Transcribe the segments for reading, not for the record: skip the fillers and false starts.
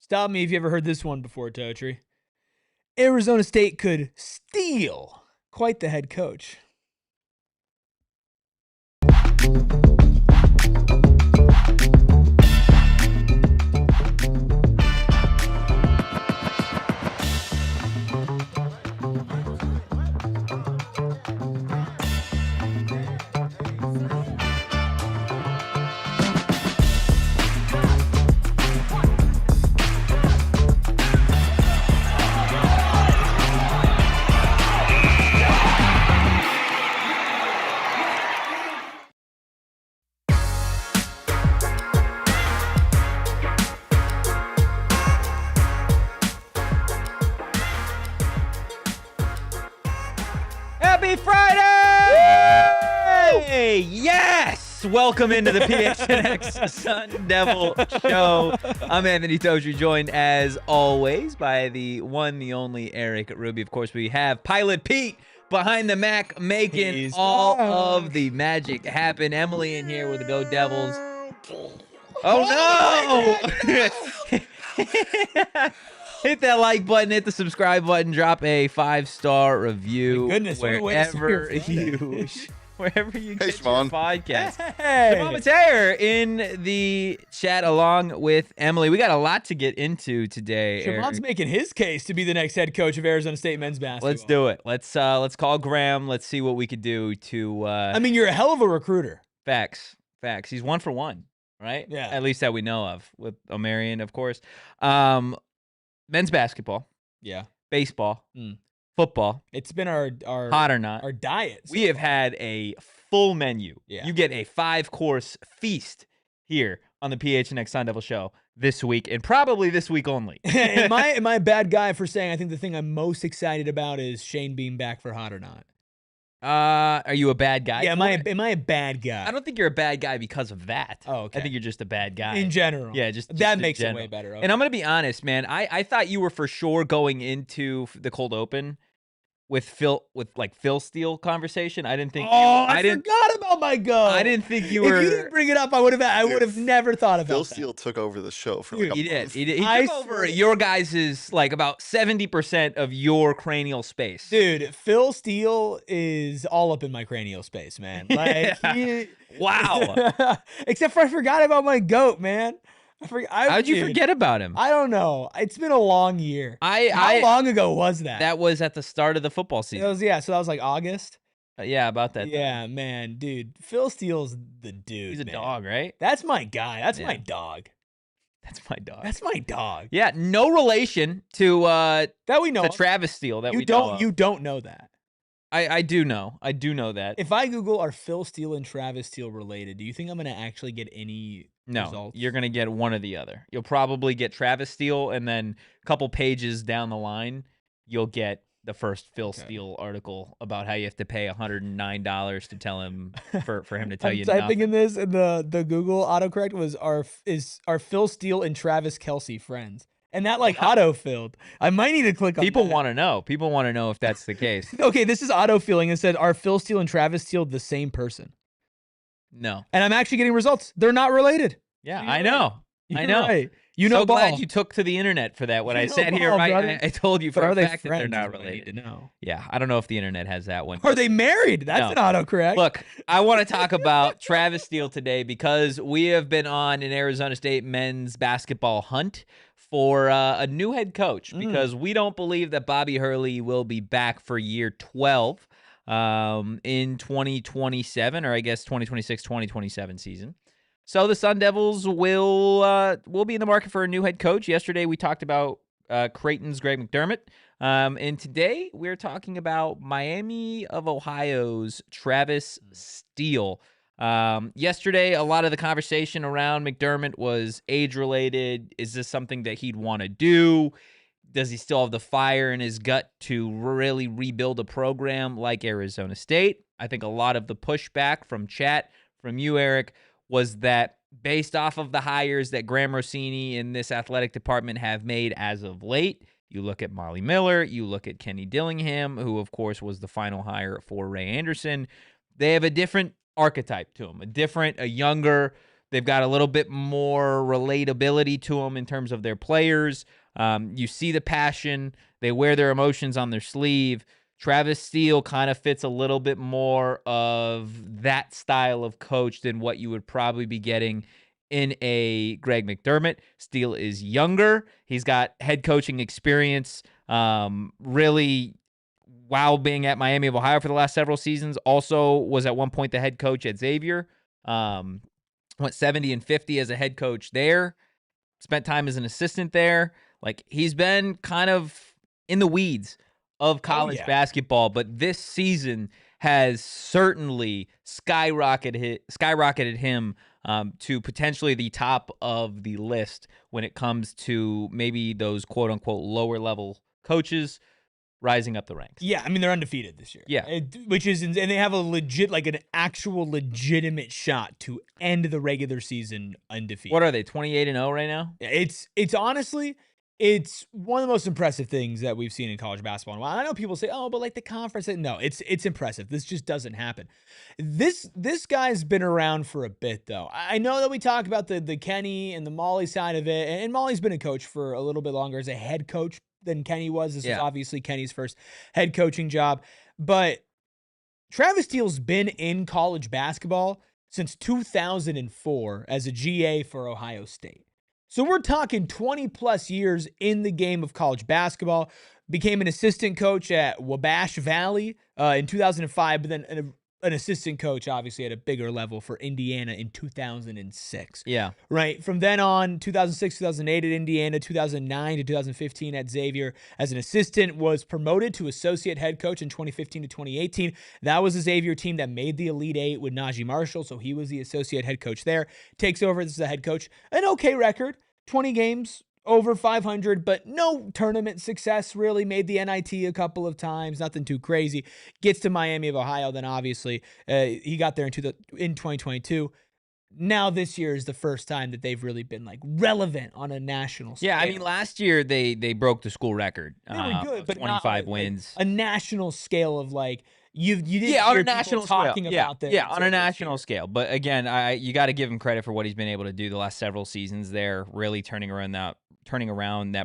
Stop me if you ever heard this one before, Totri. Arizona State could steal quite the head coach. Happy Friday! Yes! Welcome into the PHNX Sun Devils Show. I'm Anthony Totri, joined as always by the one, the only Erik Ruby. Of course, we have Pilot Pete behind the Mac making all of the magic happen. Emily in here with the Go Devils. Oh no! Hit that like button, hit the subscribe button, drop a 5-star review. My goodness, wherever you get your podcast. Hey. Siobhan Taylor in the chat along with Emily. We got a lot to get into today. Siobhan's making his case to be the next head coach of Arizona State men's basketball. Let's do it. Let's call Graham. Let's see what we could do to. I mean, you're a hell of a recruiter. Facts. He's 1 for 1, right? Yeah. At least that we know of, with Omarion, of course. Men's basketball. Yeah. Baseball. Football. It's been our hot or not, our diet. we have had a full menu. Yeah. You get a 5-course feast here on the PHNX Sun Devils Show this week, and probably this week only. am I a bad guy for saying I think the thing I'm most excited about is Shane being back for hot or not? Are you a bad guy? Yeah, am I a bad guy? I don't think you're a bad guy because of that. Oh, okay. I think you're just a bad guy. In general. Yeah, just that in makes general. it way better. Okay. And I'm going to be honest, man. I thought you were for sure going into the cold open with Phil Steele conversation. I didn't think. I forgot about my go. I didn't think you were. If you didn't bring it up, I would have never thought about Phil that. Steele took over the show for Dude, like a He month. did. He took over your guys' like about 70% of your cranial space. Dude, Phil Steele is all up in my cranial space, man. Like, Wow. Except for I forgot about my goat, man. How'd you forget about him? I don't know. It's been a long year. How long ago was that? That was at the start of the football It season. was, so that was like August. Yeah, about that. Yeah, man, dude. Phil Steele's the dude. He's a man. dog, right? That's my guy. That's Yeah. my dog. That's my dog. That's my dog. Yeah, no relation to That we know. to Travis Steele. That you we don't. know of. You don't know that. I do know. I do know that. If I Google are Phil Steele and Travis Steele related, do you think I'm gonna actually get any No, results? you're gonna get one or the other. You'll probably get Travis Steele, and then a couple pages down the line, you'll get the first Phil Steele article about how you have to pay $109 to tell him for him to tell I'm you typing nothing. in this, and the Google autocorrect was are Phil Steele and Travis Kelsey friends? And that like auto-filled. I might need to click on People that. want to know. People want to know if that's the case. Okay, this is auto-filling. It said, are Phil Steele and Travis Steele the same person? No. And I'm actually getting results. They're not related. Yeah, You're I right. know. I You're know. right. You know so glad ball. you took to the internet for that. When You I know sat here, ball, right, brother. I told you But for are a they fact that they're friends? not is what I need related. to know. Yeah, I don't know if the internet has that one. Are they married? That's No. an autocorrect. Look, I want to talk about Travis Steele today because we have been on an Arizona State men's basketball hunt for a new head coach because we don't believe that Bobby Hurley will be back for year 12 in 2027, or I guess 2026-2027 season. So the Sun Devils will be in the market for a new head coach. Yesterday we talked about Creighton's Greg McDermott. And today we're talking about Miami of Ohio's Travis Steele. Yesterday, a lot of the conversation around McDermott was age-related. Is this something that he'd want to do? Does he still have the fire in his gut to really rebuild a program like Arizona State? I think a lot of the pushback from chat, from you, Erik, was that based off of the hires that Graham Rossini and this athletic department have made as of late, you look at Molly Miller, you look at Kenny Dillingham, who, of course, was the final hire for Ray Anderson. They have a different archetype to them, a younger, They've got a little bit more relatability to them in terms of their players. You see the passion. They wear their emotions on their sleeve. Travis Steele kind of fits a little bit more of that style of coach than what you would probably be getting in a Greg McDermott. Steele is younger. He's got head coaching experience. Really, while being at Miami of Ohio for the last several seasons, also was at one point the head coach at Xavier. Went 70-50 as a head coach there. Spent time as an assistant there. Like, he's been kind of in the weeds of college basketball, but this season has certainly skyrocketed him to potentially the top of the list when it comes to maybe those quote-unquote lower-level coaches rising up the ranks. Yeah, I mean, they're undefeated this year. Yeah. Which is, and they have a legit, like an actual legitimate shot to end the regular season undefeated. What are they, 28-0 right now? It's honestly, it's one of the most impressive things that we've seen in college basketball in a while. I know people say, oh, but like the conference, no, it's impressive. This just doesn't happen. This guy's been around for a bit, though. I know that we talk about the Kenny and the Molly side of it, and Molly's been a coach for a little bit longer as a head coach than Kenny was. This was obviously Kenny's first head coaching job. But Travis Steele's been in college basketball since 2004 as a GA for Ohio State. So we're talking 20-plus years in the game of college basketball. Became an assistant coach at Wabash Valley in 2005, but then an assistant coach, obviously, at a bigger level for Indiana in 2006. Yeah. Right? From then on, 2006, 2008 at Indiana, 2009 to 2015 at Xavier. As an assistant, was promoted to associate head coach in 2015 to 2018. That was a Xavier team that made the Elite Eight with Najee Marshall, so he was the associate head coach there. Takes over as the head coach. An okay record, 20 games, over 500, but no tournament success really. Made the NIT a couple of times, nothing too crazy. Gets to Miami of Ohio, then obviously he got there in 2022. Now this year is the first time that they've really been like relevant on a national scale. Yeah, I mean, last year they broke the school record. They were good, but 25 not wins. Like a national scale of like you didn't on hear a national people talking scale. about this. Yeah, on a national scale. But again, you got to give him credit for what he's been able to do the last several seasons there, really turning around that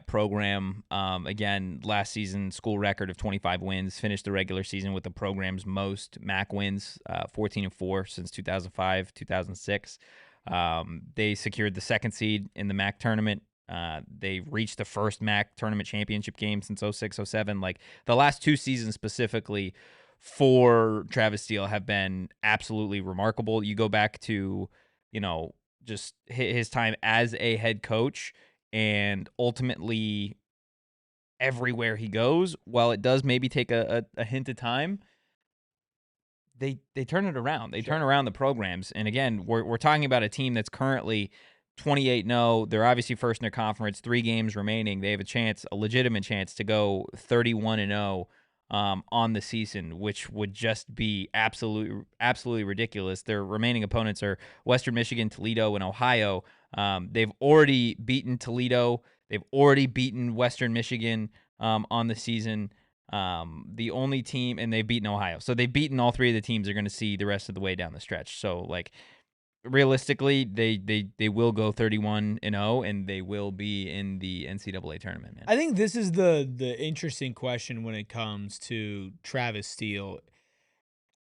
program. Again, last season, school record of 25 wins, finished the regular season with the program's most MAC wins, 14-4 since 2005, 2006. They secured the second seed in the MAC tournament. They reached the first MAC tournament championship game since 06-07. Like, the last two seasons specifically for Travis Steele have been absolutely remarkable. You go back to, just his time as a head coach, and ultimately everywhere he goes, while it does maybe take a hint of time, they turn it around. They turn around the programs. And again, we're talking about a team that's currently 28-0. They're obviously first in their conference, 3 games remaining. They have a legitimate chance to go 31-0 on the season, which would just be absolutely ridiculous. Their remaining opponents are Western Michigan, Toledo, and Ohio. They've already beaten Toledo. They've already beaten Western Michigan on the season. The only team, and they've beaten Ohio. So they've beaten all 3 of the teams they're going to see the rest of the way down the stretch. So, like, realistically, they will go 31-0, and they will be in the NCAA tournament, man. I think this is the interesting question when it comes to Travis Steele.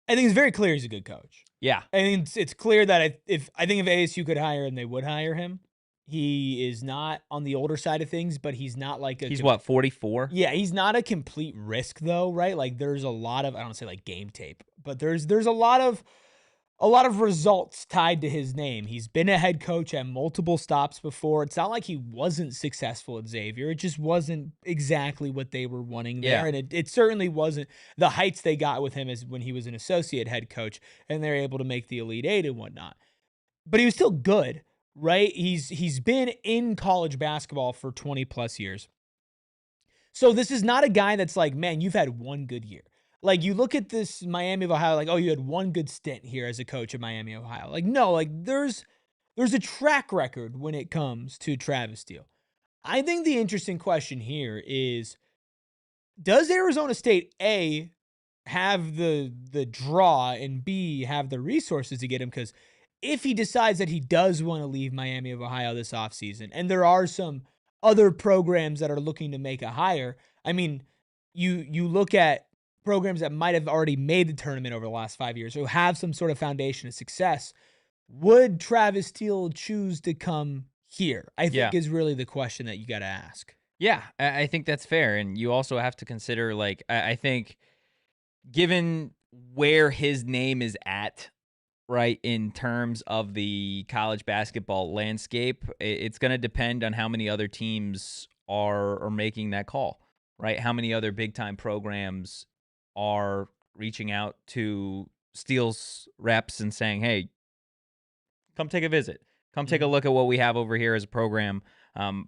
I think it's very clear he's a good coach. Yeah. I think it's clear that if ASU could hire him, they would hire him. He is not on the older side of things, but he's not like he's what, 44? Yeah, he's not a complete risk though, right? Like, there's a lot of, I don't say like game tape, but there's a lot of results tied to his name. He's been a head coach at multiple stops before. It's not like he wasn't successful at Xavier. It just wasn't exactly what they were wanting there. Yeah. And it certainly wasn't the heights they got with him as when he was an associate head coach and they're able to make the Elite Eight and whatnot. But he was still good, right? He's been in college basketball for 20 plus years. So this is not a guy that's like, man, you've had one good year. Like, you look at this Miami of Ohio, like, oh, you had one good stint here as a coach at Miami of Ohio. Like, no, like, there's a track record when it comes to Travis Steele. I think the interesting question here is, does Arizona State, A, have the draw, and B, have the resources to get him? Because if he decides that he does want to leave Miami of Ohio this offseason, and there are some other programs that are looking to make a hire, I mean, you look at programs that might have already made the tournament over the last 5 years who have some sort of foundation of success. Would Travis Steele choose to come here? I think is really the question that you got to ask. Yeah, I think that's fair. And you also have to consider, like, I think given where his name is at, right, in terms of the college basketball landscape, it's going to depend on how many other teams are making that call, right? How many other big-time programs are reaching out to Steele's reps and saying, hey, come take a visit. Come take a look at what we have over here as a program.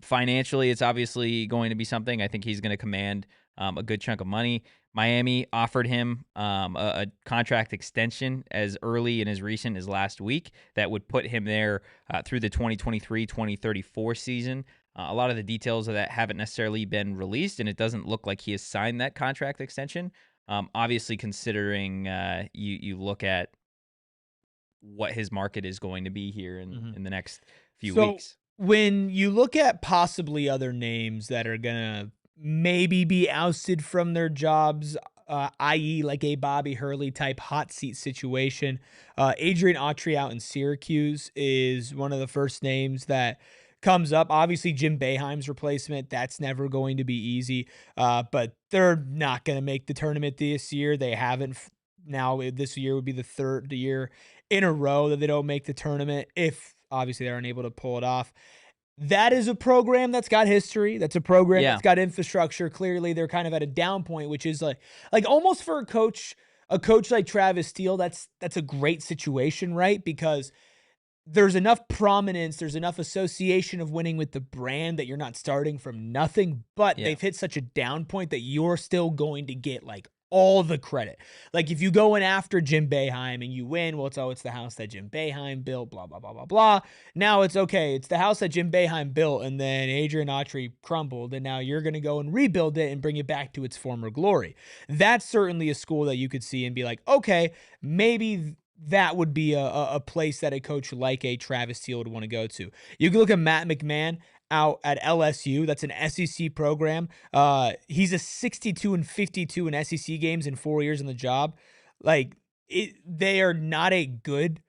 Financially, it's obviously going to be something. I think he's going to command a good chunk of money. Miami offered him a contract extension as early and as recent as last week that would put him there through the 2023-2034 season. A lot of the details of that haven't necessarily been released, and it doesn't look like he has signed that contract extension. Obviously, considering you look at what his market is going to be here in the next few weeks. When you look at possibly other names that are going to maybe be ousted from their jobs, i.e. like a Bobby Hurley type hot seat situation, Adrian Autry out in Syracuse is one of the first names that comes up. Obviously, Jim Boeheim's replacement, that's never going to be easy, but they're not going to make the tournament this year. They haven't. Now, this year would be the third year in a row that they don't make the tournament, if obviously they're unable to pull it off. That is a program that's got history. That's a program that's got infrastructure. Clearly, they're kind of at a down point, which is like almost for a coach like Travis Steele, that's a great situation, right? Because there's enough prominence, there's enough association of winning with the brand that you're not starting from nothing, but they've hit such a down point that you're still going to get like all the credit. Like if you go in after Jim Boeheim and you win, well, it's the house that Jim Boeheim built, blah, blah, blah, blah, blah. Now it's okay. It's the house that Jim Boeheim built, and then Adrian Autry crumbled, and now you're going to go and rebuild it and bring it back to its former glory. That's certainly a school that you could see and be like, okay, maybe that would be a place that a coach like a Travis Steele would want to go to. You can look at Matt McMahon out at LSU. That's an SEC program. He's a 62-52 in SEC games in 4 years in the job. Like they are not a good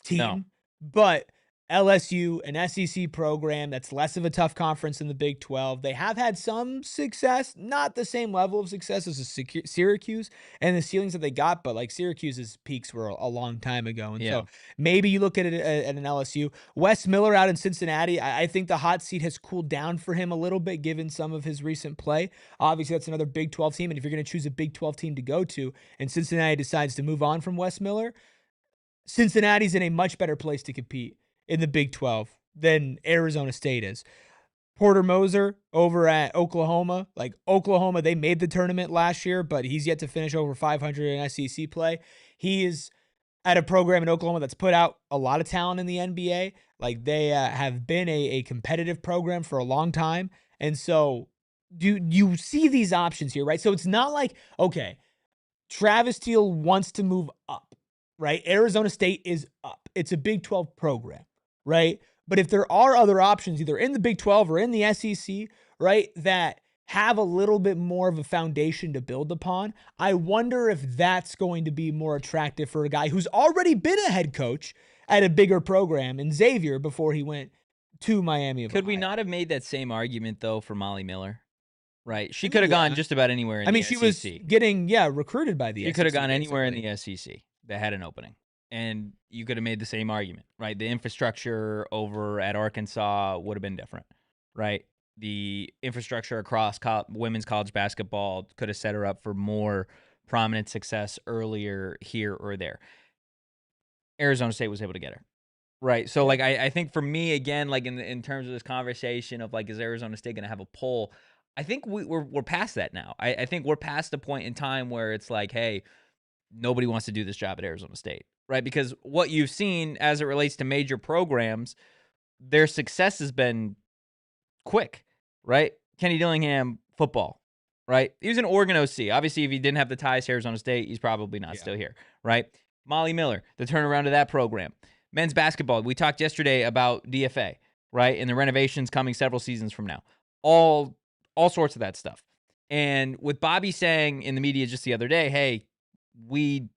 team, but LSU, an SEC program that's less of a tough conference than the Big 12. They have had some success, not the same level of success as Syracuse and the ceilings that they got, but like Syracuse's peaks were a long time ago. And so maybe you look at it at an LSU. Wes Miller out in Cincinnati, I think the hot seat has cooled down for him a little bit given some of his recent play. Obviously, that's another Big 12 team, and if you're going to choose a Big 12 team to go to, and Cincinnati decides to move on from Wes Miller, Cincinnati's in a much better place to compete in the Big 12 than Arizona State is. Porter Moser over at Oklahoma. Like Oklahoma, they made the tournament last year, but he's yet to finish over 500 in SEC play. He is at a program in Oklahoma that's put out a lot of talent in the NBA. Like they have been a competitive program for a long time. And so you see these options here, right? So it's not like, okay, Travis Steele wants to move up, right? Arizona State is up. It's a Big 12 program, right? But if there are other options, either in the Big 12 or in the SEC, right, that have a little bit more of a foundation to build upon, I wonder if that's going to be more attractive for a guy who's already been a head coach at a bigger program in Xavier before he went to Miami. Could we not have made that same argument, though, for Molly Miller? Right. She could have gone just about anywhere in the SEC. She was getting, recruited by the SEC. She could have gone anywhere in the SEC that had an opening. And you could have made the same argument, right? The infrastructure over at Arkansas would have been different, right? The infrastructure across women's college basketball could have set her up for more prominent success earlier here or there. Arizona State was able to get her, right? So, like, I think for me, again, like in terms of this conversation of, like, is Arizona State going to have a pull? I think we're past that now. I think we're past the point in time where it's like, hey, nobody wants to do this job at Arizona State, right? Because what you've seen as it relates to major programs, their success has been quick, right? Kenny Dillingham, football, right? He was an Oregon OC. Obviously, if he didn't have the ties to Arizona State, he's probably not still here, right? Molly Miller, the turnaround of that program. men's basketball. We talked yesterday about DFA, right? And the renovations coming several seasons from now. All sorts of that stuff. And with Bobby saying in the media just the other day, hey, we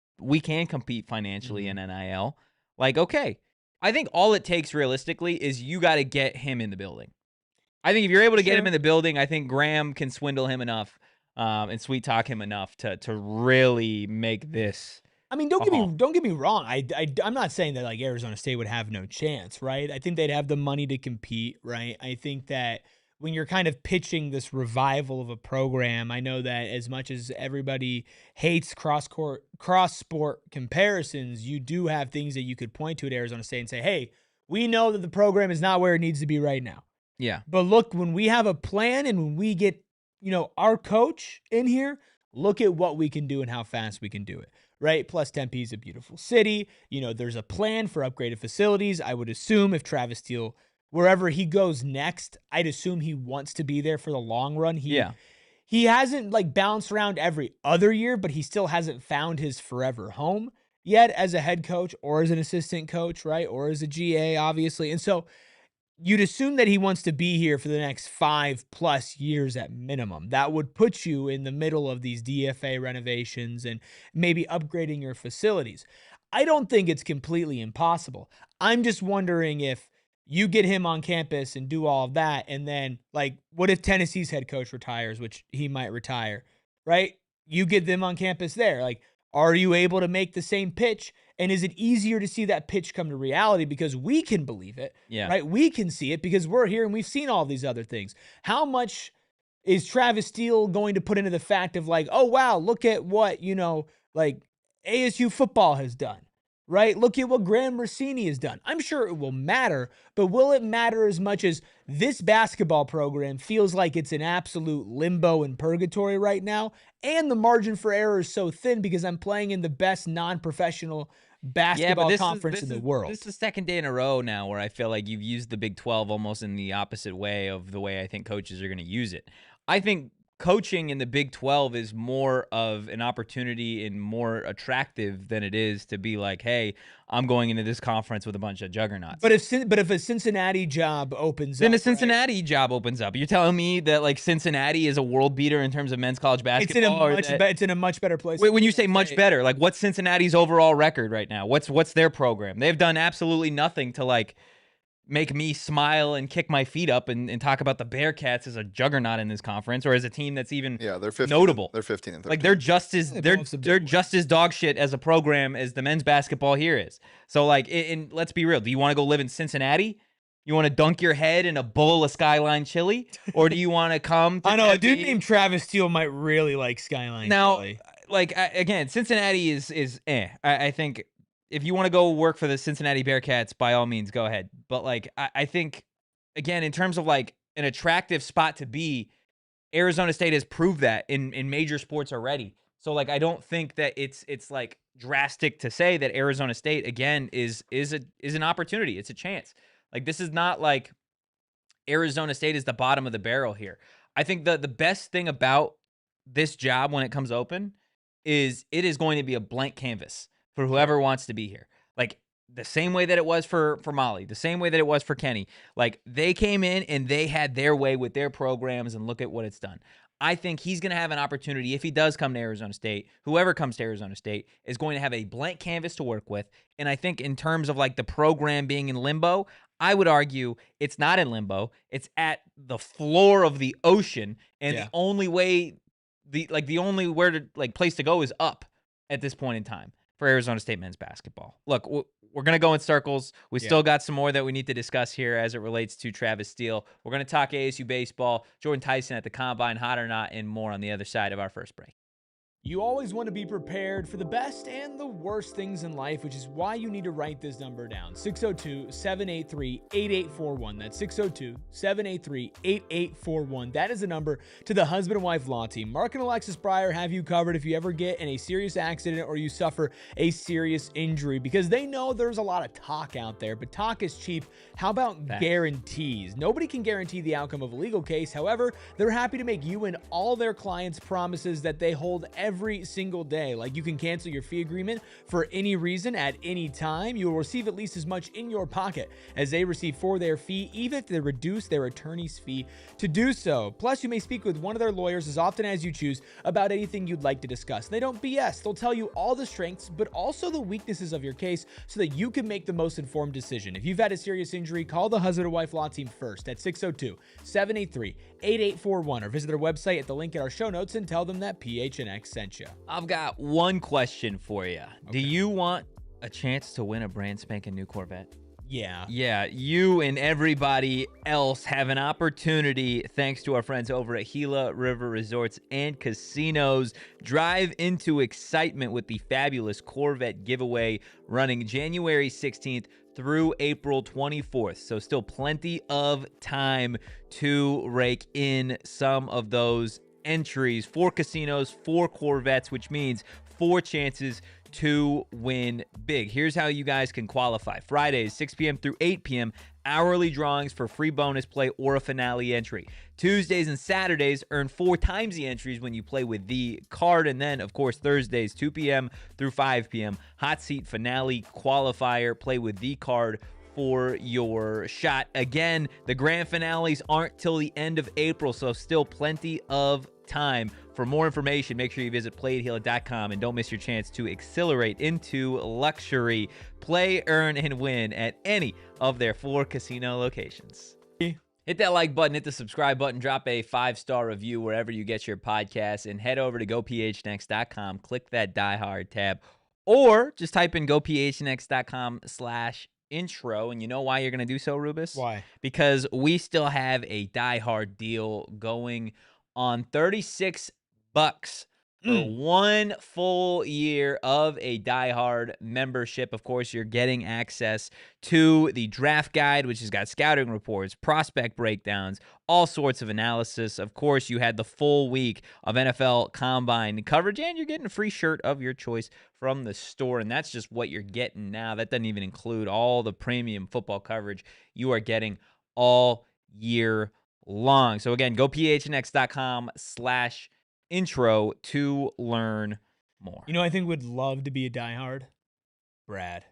can compete financially in NIL. Like, okay. I think all it takes realistically is you got to get him in the building. I think if you're able to get him in the building, I think Graham can swindle him enough and sweet talk him enough to really make this. I mean, don't get me wrong. I'm not saying that like Arizona State would have no chance, right? I think they'd have the money to compete, right? I think that when you're kind of pitching this revival of a program, I know that as much as everybody hates cross-sport comparisons, you do have things that you could point to at Arizona State and say, hey, we know that the program is not where it needs to be right now. Yeah. But look, when we have a plan and when we get, our coach in here, look at what we can do and how fast we can do it, right? Plus Tempe is a beautiful city. There's a plan for upgraded facilities. I would assume if Travis Steele, wherever he goes next, I'd assume he wants to be there for the long run. He hasn't like bounced around every other year, but he still hasn't found his forever home yet as a head coach or as an assistant coach, right? Or as a GA, obviously. And so you'd assume that he wants to be here for the next 5+ years at minimum. That would put you in the middle of these DFA renovations and maybe upgrading your facilities. I don't think it's completely impossible. I'm just wondering if you get him on campus and do all of that, and then, like, what if Tennessee's head coach retires, which he might retire, right? You get them on campus there. Like, are you able to make the same pitch? And is it easier to see that pitch come to reality because we can believe it, right? We can see it because we're here and we've seen all these other things. How much is Travis Steele going to put into the fact of like, oh, wow, look at what, like ASU football has done, right? Look at what Graham Rossini has done. I'm sure it will matter, but will it matter as much as this basketball program feels like it's in absolute limbo and purgatory right now? And the margin for error is so thin because I'm playing in the best non-professional basketball conference in the world. This is the second day in a row now where I feel like you've used the Big 12 almost in the opposite way of the way I think coaches are going to use it. I think coaching in the Big 12 is more of an opportunity and more attractive than it is to be like, hey, I'm going into this conference with a bunch of juggernauts. But if a Cincinnati job opens up, then a Cincinnati job opens up. You're telling me that like Cincinnati is a world beater in terms of men's college basketball? It's in a much better place. When you say much better, like what's Cincinnati's overall record right now? What's their program? They've done absolutely nothing to like make me smile and kick my feet up and talk about the Bearcats as a juggernaut in this conference or as a team that's even they're 15, notable. They're 15 and 13. Like they're just as dog shit as a program as the men's basketball here is. So like, and let's be real. Do you want to go live in Cincinnati? You want to dunk your head in a bowl of Skyline chili, or do you want to come? I know a dude named Travis Steele might really like Skyline chili. Like again, Cincinnati is I think. If you want to go work for the Cincinnati Bearcats, by all means, go ahead. But like, I think, again, in terms of like an attractive spot to be, Arizona State has proved that in major sports already. So like, I don't think that it's like drastic to say that Arizona State again is an opportunity. It's a chance. Like this is not like Arizona State is the bottom of the barrel here. I think the best thing about this job when it comes open is it is going to be a blank canvas for whoever wants to be here. Like the same way that it was for Molly, the same way that it was for Kenny. Like they came in and they had their way with their programs and look at what it's done. I think he's going to have an opportunity if he does come to Arizona State. Whoever comes to Arizona State is going to have a blank canvas to work with. And I think in terms of like the program being in limbo, I would argue it's not in limbo. It's at the floor of the ocean. And the only way, the only place to go is up at this point in time for Arizona State men's basketball. Look, we're going to go in circles. We still got some more that we need to discuss here as it relates to Travis Steele. We're going to talk ASU baseball, Jordyn Tyson at the Combine, hot or not, and more on the other side of our first break. You always want to be prepared for the best and the worst things in life, which is why you need to write this number down. 602-783-8841. That's 602-783-8841. That is the number to the husband and wife law team. Mark and Alexis Breyer have you covered if you ever get in a serious accident or you suffer a serious injury, because they know there's a lot of talk out there, but talk is cheap. How about guarantees? Nobody can guarantee the outcome of a legal case. However, they're happy to make you and all their clients promises that they hold every every single day. Like, you can cancel your fee agreement for any reason at any time. You will receive at least as much in your pocket as they receive for their fee, even if they reduce their attorney's fee to do so. Plus, you may speak with one of their lawyers as often as you choose about anything you'd like to discuss. They don't BS. They'll tell you all the strengths, but also the weaknesses of your case so that you can make the most informed decision. If you've had a serious injury, call the husband or wife law team first at 602-783-8841 or visit their website at the link in our show notes and tell them that PHNX sent you. I've got one question for you. Okay. Do you want a chance to win a brand spanking new Corvette? Yeah. Yeah, you and everybody else have an opportunity thanks to our friends over at Gila River Resorts and Casinos. Drive into excitement with the fabulous Corvette giveaway running January 16th through April 24th. So still plenty of time to rake in some of those entries. 4 casinos, 4 Corvettes, which means 4 chances to win big. Here's how you guys can qualify. Fridays, 6 p.m. through 8 p.m., hourly drawings for free bonus play or a finale entry. Tuesdays and Saturdays, earn 4 times the entries when you play with the card. And then, of course, Thursdays, 2 p.m. through 5 p.m., hot seat finale qualifier, play with the card for your shot. Again, the grand finales aren't till the end of April, so still plenty of time. For more information, make sure you visit playatgila.com and don't miss your chance to accelerate into luxury. Play, earn, and win at any of their 4 casino locations. Hit that like button, hit the subscribe button, drop a 5-star review wherever you get your podcasts, and head over to gophnx.com, click that Die Hard tab, or just type in gophnx.com/intro. And you know why you're going to do so, Rubus? Why? Because we still have a Die Hard deal going on. $36 for 1 full year of a Die Hard membership. Of course, you're getting access to the draft guide, which has got scouting reports, prospect breakdowns, all sorts of analysis. Of course, you had the full week of NFL Combine coverage, and you're getting a free shirt of your choice from the store, and that's just what you're getting now. That doesn't even include all the premium football coverage you are getting all year long. So again, go phnx.com/intro to learn more. You know, I think would love to be a diehard. Brad.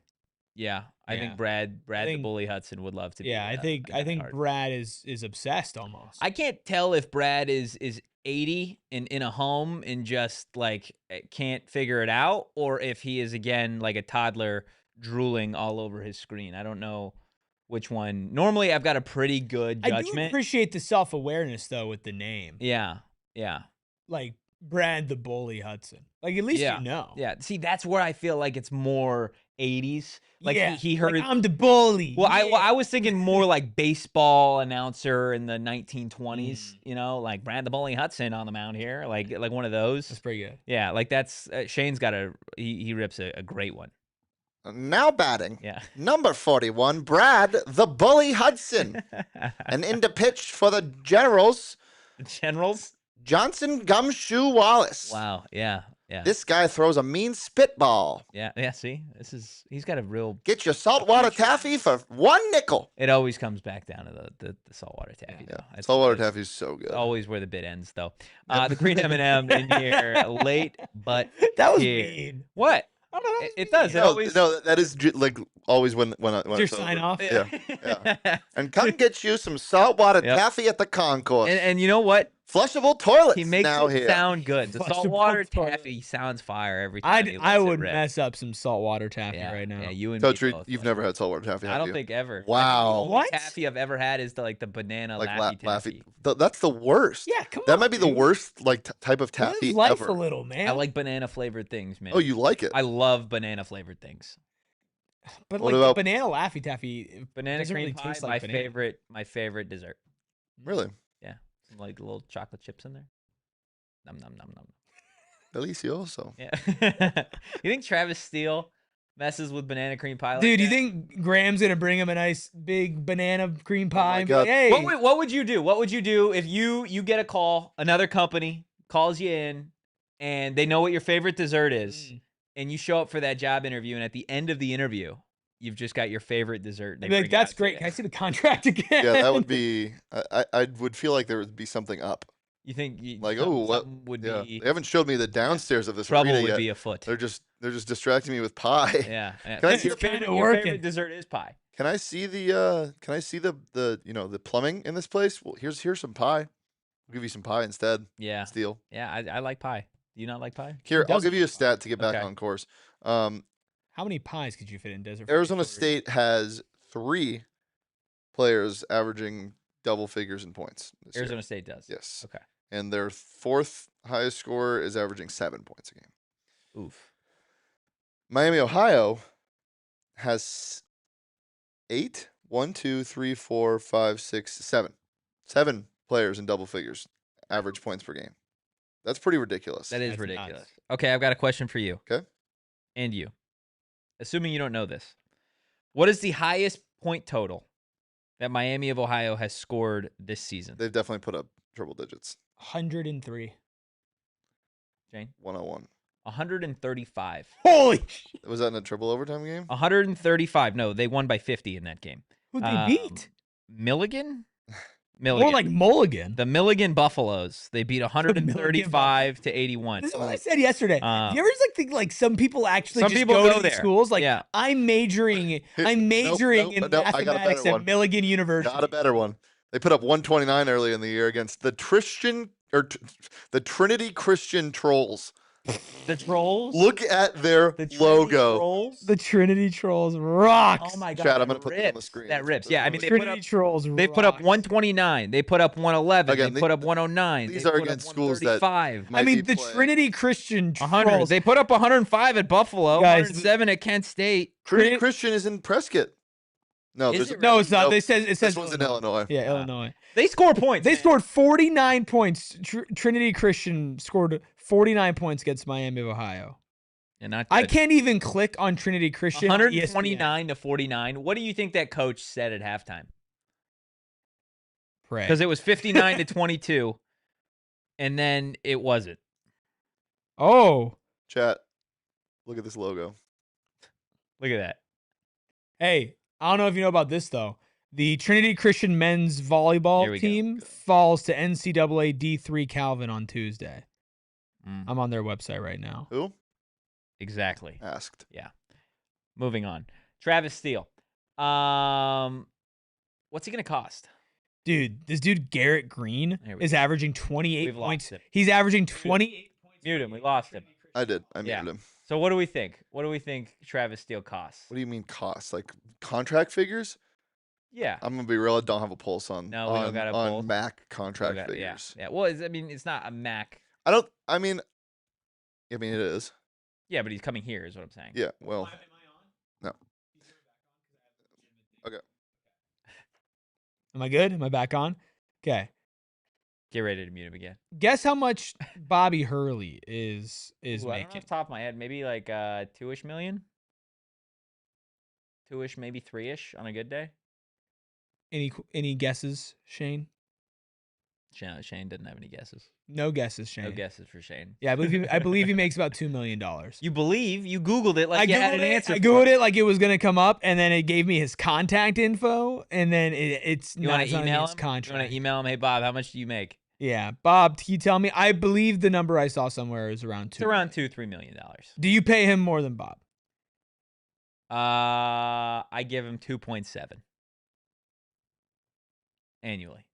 Yeah, I think Brad the Bully Hudson would love to be. Yeah, I think Brad is obsessed almost. I can't tell if Brad is 80 in a home and just like can't figure it out, or if he is again like a toddler drooling all over his screen. I don't know which one. Normally, I've got a pretty good judgment. I do appreciate the self-awareness, though, with the name. Yeah, yeah. Like, Brad the Bully Hudson. Like, at least you know. Yeah, see, that's where I feel like it's more 80s. Like, he heard... Like, I'm the bully. Well, I was thinking more like baseball announcer in the 1920s, you know, like Brad the Bully Hudson on the mound here, like one of those. That's pretty good. Yeah, like that's... Shane's got he rips a great one. Now batting, number 41, Brad the Bully Hudson. And in the pitch for the Generals. The Generals? Johnson Gumshoe Wallace. Wow, yeah. This guy throws a mean spitball. Yeah, see? He's got a real... Get your saltwater taffy for 1 nickel. It always comes back down to the saltwater taffy, though. Saltwater taffy is so good. Always where the bit ends, though. The green M&M in here, late, but that was mean. What? I don't know. It does. No, that is like always when your sign off. Yeah. And come get you some saltwater taffy at the concourse. And you know what? Flushable toilets. He makes now it here. sound good. The saltwater taffy sounds fire every time. I would mess up some saltwater taffy right now. Yeah, you and Totri, me both. you've never had saltwater taffy, have I don't you? think ever. Wow. The only taffy I've ever had is the banana Laffy taffy. That's the worst. Yeah, come on. That might be the worst type of taffy Live life ever. a little, man. I like banana flavored things, man. Oh, you like it? I love banana flavored things. But what about banana Laffy Taffy? Banana cream really pie, taste like my favorite dessert. Really? Yeah, some like little chocolate chips in there. Nom nom nom nom. Delicioso. Yeah. You think Travis Steele messes with banana cream pie? Dude, you think Graham's gonna bring him a nice big banana cream pie? my God. Hey, what would you do? What would you do if you get a call, another company calls you in, and they know what your favorite dessert is, and you show up for that job interview, and at the end of the interview, you've just got your favorite dessert. I'd be like, that's great. Can I see the contract again? Yeah, that would be. I would feel like there would be something up. You think Like, what would be? be? They haven't showed me the downstairs of this trouble arena would yet. be afoot. They're just distracting me with pie. Yeah. Can I see your favorite dessert is pie. Can I see the the plumbing in this place? Well, here's some pie. I'll give you some pie instead. Yeah. Steele. Yeah, I like pie. Do you not like pie? Here, I'll give you a stat to get back on course. How many pies could you fit in Desert? Arizona State has 3 players averaging double figures in points. Arizona State does. Yes. Okay. And their 4th highest scorer is averaging 7 points a game. Oof. Miami, Ohio has 8. 1, 2, 3, 4, 5, 6, 7. 7 players in double figures, average points per game. That's pretty ridiculous. That's ridiculous. Nuts. Okay, I've got a question for you. Okay. And you. Assuming you don't know this. What is the highest point total that Miami of Ohio has scored this season? They've definitely put up triple digits. 103. Jane? 101. 135. Holy! Was that in a triple overtime game? 135. No, they won by 50 in that game. Who'd they beat? Milligan? More like Mulligan. The Milligan Buffaloes. They beat 135 to 81. This is what I said yesterday. Do you ever just think like some people actually just go to these schools? Like I'm majoring in mathematics at Milligan University. Got a better one. They put up 129 early in the year against the Trinity Christian Trolls. The Trolls? Look at their logo. Trolls? The Trinity Trolls rocks. Oh my god. Chad, I'm going to put them on the screen. That rips. Yeah, I mean, Trinity Trolls they put up 129. They put up 111. Again, they put up 109. These are against schools that I mean, the Trinity Christian Trolls. They put up 105 at Buffalo, 107 at Kent State. Trinity Christian is in Prescott. No, it's not. It says this one's in Illinois. Yeah, Illinois. They score points. They scored 49 points. Trinity Christian scored 49 points against Miami of Ohio. And I can't even click on Trinity Christian. 129 to 49. What do you think that coach said at halftime? Pray. Because it was 59 to 22, and then it wasn't. Oh. Chat, look at this logo. Look at that. Hey, I don't know if you know about this, though. The Trinity Christian men's volleyball team falls to NCAA D3 Calvin on Tuesday. I'm on their website right now. Who? Exactly. Asked. Yeah. Moving on. Travis Steele. What's he going to cost? Dude, this dude Garrett Green is averaging 28 points. He's averaging 28 points. Mute him. We lost him. I did. I muted him. So what do we think? What do we think Travis Steele costs? What do you mean costs? Like contract figures? Yeah. I'm going to be real. I don't have a pulse on, we don't got a pulse. MAC contract figures. Yeah. Well, it's not a MAC. I mean, it is. Yeah, but he's coming here is what I'm saying. Yeah, well. No. Okay. Am I good? Am I back on? Okay. Get ready to mute him again. Guess how much Bobby Hurley is making? I don't know off the top of my head. Maybe like 2-ish million? 2-ish, maybe 3-ish on a good day? Any guesses, Shane? Shane doesn't have any guesses. No guesses, Shane. No guesses for Shane. Yeah, I believe he makes about $2 million. You believe? You Googled it like you had an answer. I Googled it like it was gonna come up, and then it gave me his contact info, and then it's you want to email him? Contract. You want to email him? Hey Bob, how much do you make? Yeah, Bob, can you tell me? I believe the number I saw somewhere is around $2. It's around $2-3 million. Do you pay him more than Bob? I give him 2.7 annually.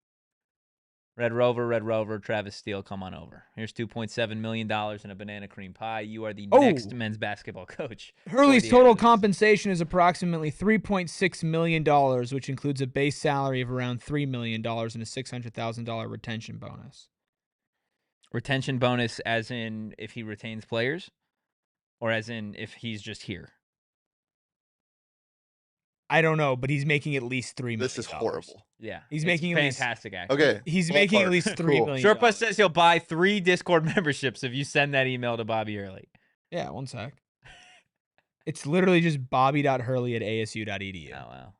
Red Rover, Travis Steele, come on over. Here's $2.7 million in a banana cream pie. You are the next men's basketball coach. Hurley's total compensation is approximately $3.6 million, which includes a base salary of around $3 million and a $600,000 retention bonus. Retention bonus as in if he retains players? Or as in if he's just here? I don't know, but he's making at least $3 million. This is horrible. Yeah. He's making fantastic, actually. Okay. He's making at least $3 million. Sherpa says he'll buy 3 Discord memberships if you send that email to Bobby Hurley. Yeah, one sec. It's literally just bobby.hurley@asu.edu. Oh, wow.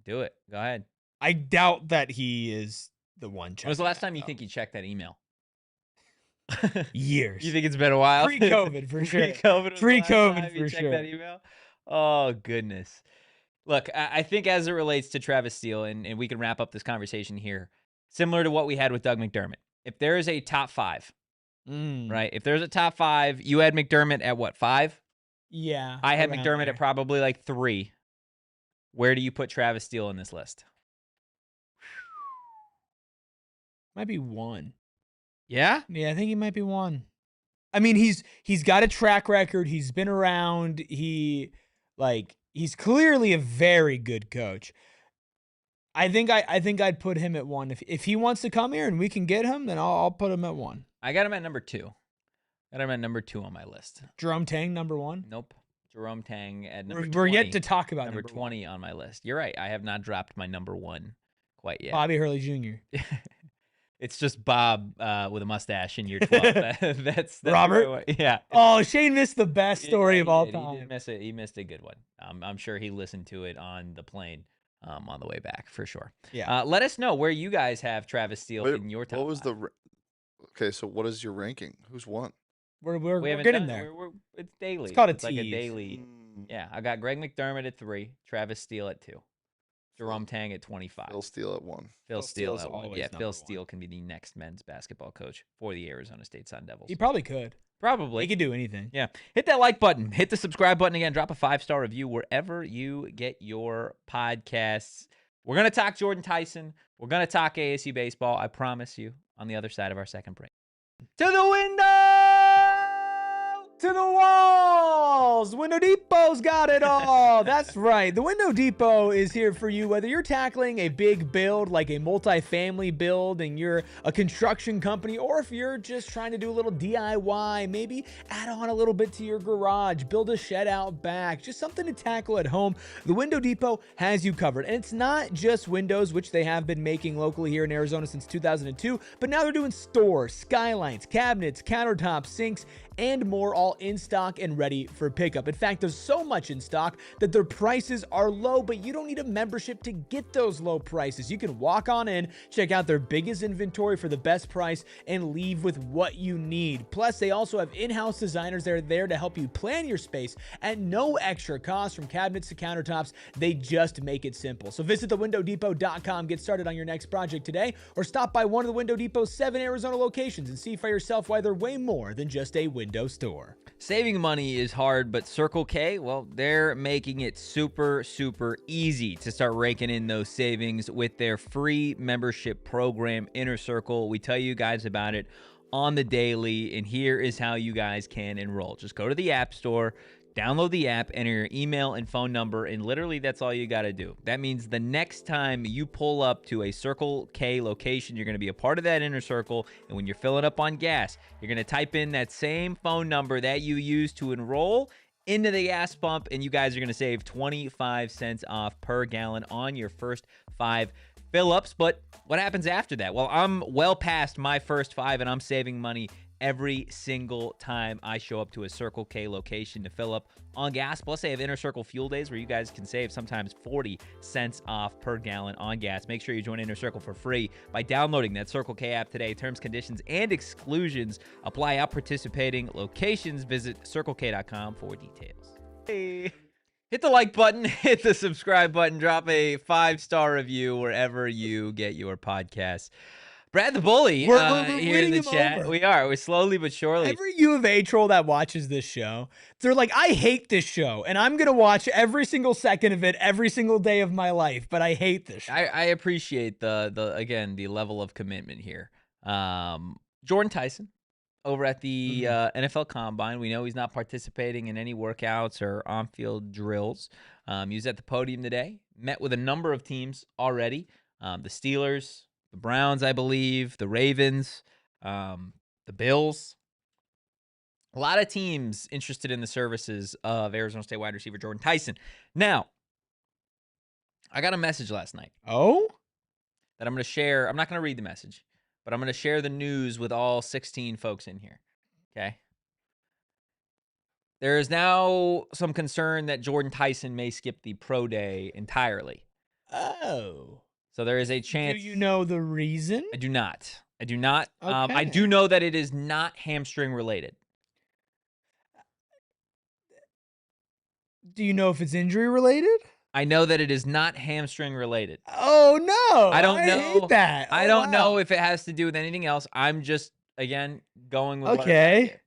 Do it. Go ahead. I doubt that he is the one checking. When was the last time you think you checked that email? Years. You think it's been a while? Pre-COVID, for sure. Pre-COVID for sure. That email? Oh, goodness. Look, I think as it relates to Travis Steele, and we can wrap up this conversation here, similar to what we had with Doug McDermott. If there is a top 5, right? If there's a top 5, you had McDermott at what, 5? Yeah. I had around McDermott there. at probably like 3. Where do you put Travis Steele in this list? Might be 1. Yeah? Yeah, I think he might be 1. I mean, he's got a track record. He's been around. He's clearly a very good coach. I think I'd put him at 1. If he wants to come here and we can get him, then I'll put him at 1. I got him at number 2. Got him at number 2 on my list. Jerome Tang, number 1. Nope. Jerome Tang at number 20. We're yet to talk about number 20 on my list. You're right. I have not dropped my number 1 quite yet. Bobby Hurley Jr. It's just Bob with a mustache in year 12. that's Robert? Yeah. Oh, Shane missed the best story of all He time. did miss it. He missed a good one. I'm sure he listened to it on the plane on the way back for sure. Yeah. Let us know where you guys have Travis Steele in your top. What was okay, so what is your ranking? Who's won? We're We haven't getting done it. there. It's daily. It's called a like a tease. daily. Yeah, I got Greg McDermott at 3, Travis Steele at 2, Jerome Tang at 25. Phil Steele at 1. Phil Steele Steele's at 1. always Yeah, number Phil 1. Steele can be the next men's basketball coach for the Arizona State Sun Devils. He probably could. Probably. He could do anything. Yeah. Hit that like button. Hit the subscribe button again. Drop a 5-star review wherever you get your podcasts. We're going to talk Jordyn Tyson. We're going to talk ASU baseball. I promise you on the other side of our second break. To the window! To the walls! Window Depot's got it all. That's right. The Window Depot is here for you, whether you're tackling a big build like a multifamily build and you're a construction company, or if you're just trying to do a little DIY, maybe add on a little bit to your garage, build a shed out back, just something to tackle at home. The Window Depot has you covered. And it's not just windows, which they have been making locally here in Arizona since 2002, but now they're doing stores, skylights, cabinets, countertops, sinks, and more, all in stock and ready for pickup. In fact, there's so much in stock that their prices are low, but you don't need a membership to get those low prices. You can walk on in, check out their biggest inventory for the best price, and leave with what you need. Plus, they also have in-house designers that are there to help you plan your space at no extra cost. From cabinets to countertops, they just make it simple. So visit thewindowdepot.com, get started on your next project today, or stop by one of the Window Depot's 7 Arizona locations and see for yourself why they're way more than just a window store. Saving money is hard, but Circle K, well, they're making it super, super easy to start raking in those savings with their free membership program, Inner Circle. We tell you guys about it on the daily, and here is how you guys can enroll. Just go to the App Store, download the app, enter your email and phone number, and literally that's all you got to do. That means the next time you pull up to a Circle K location, you're going to be a part of that Inner Circle, and when you're filling up on gas, you're going to type in that same phone number that you use to enroll into the gas pump, and you guys are going to save 25 cents off per gallon on your first 5 fill-ups. But what happens after that? Well, I'm well past my first 5, and I'm saving money every single time I show up to a Circle K location to fill up on gas. Plus, they have Inner Circle fuel days where you guys can save sometimes 40 cents off per gallon on gas. Make sure you join Inner Circle for free by downloading that Circle K app today. Terms, conditions, and exclusions apply at participating locations. Visit CircleK.com for details. Hey. Hit the like button, hit the subscribe button, drop a 5-star review wherever you get your podcasts. Brad the Bully We're here in the chat. over. We are. We're slowly but surely. Every U of A troll that watches this show, they're like, I hate this show, and I'm going to watch every single second of it every single day of my life, but I hate this show. I appreciate the level of commitment here. Jordyn Tyson over at the NFL Combine. We know he's not participating in any workouts or on-field drills. He was at the podium today, met with a number of teams already. The Steelers, the Browns, I believe, the Ravens, the Bills. A lot of teams interested in the services of Arizona State wide receiver Jordyn Tyson. Now, I got a message last night. Oh? That I'm going to share. I'm not going to read the message, but I'm going to share the news with all 16 folks in here. Okay? There is now some concern that Jordyn Tyson may skip the pro day entirely. Oh. So there is a chance. Do you know the reason? I do not. I do not. Okay. I do know that it is not hamstring related. Do you know if it's injury related? I know that it is not hamstring related. Oh no! I don't know. Hate that. I Oh, don't know wow. if it has to do with anything else. I'm just again going with Okay.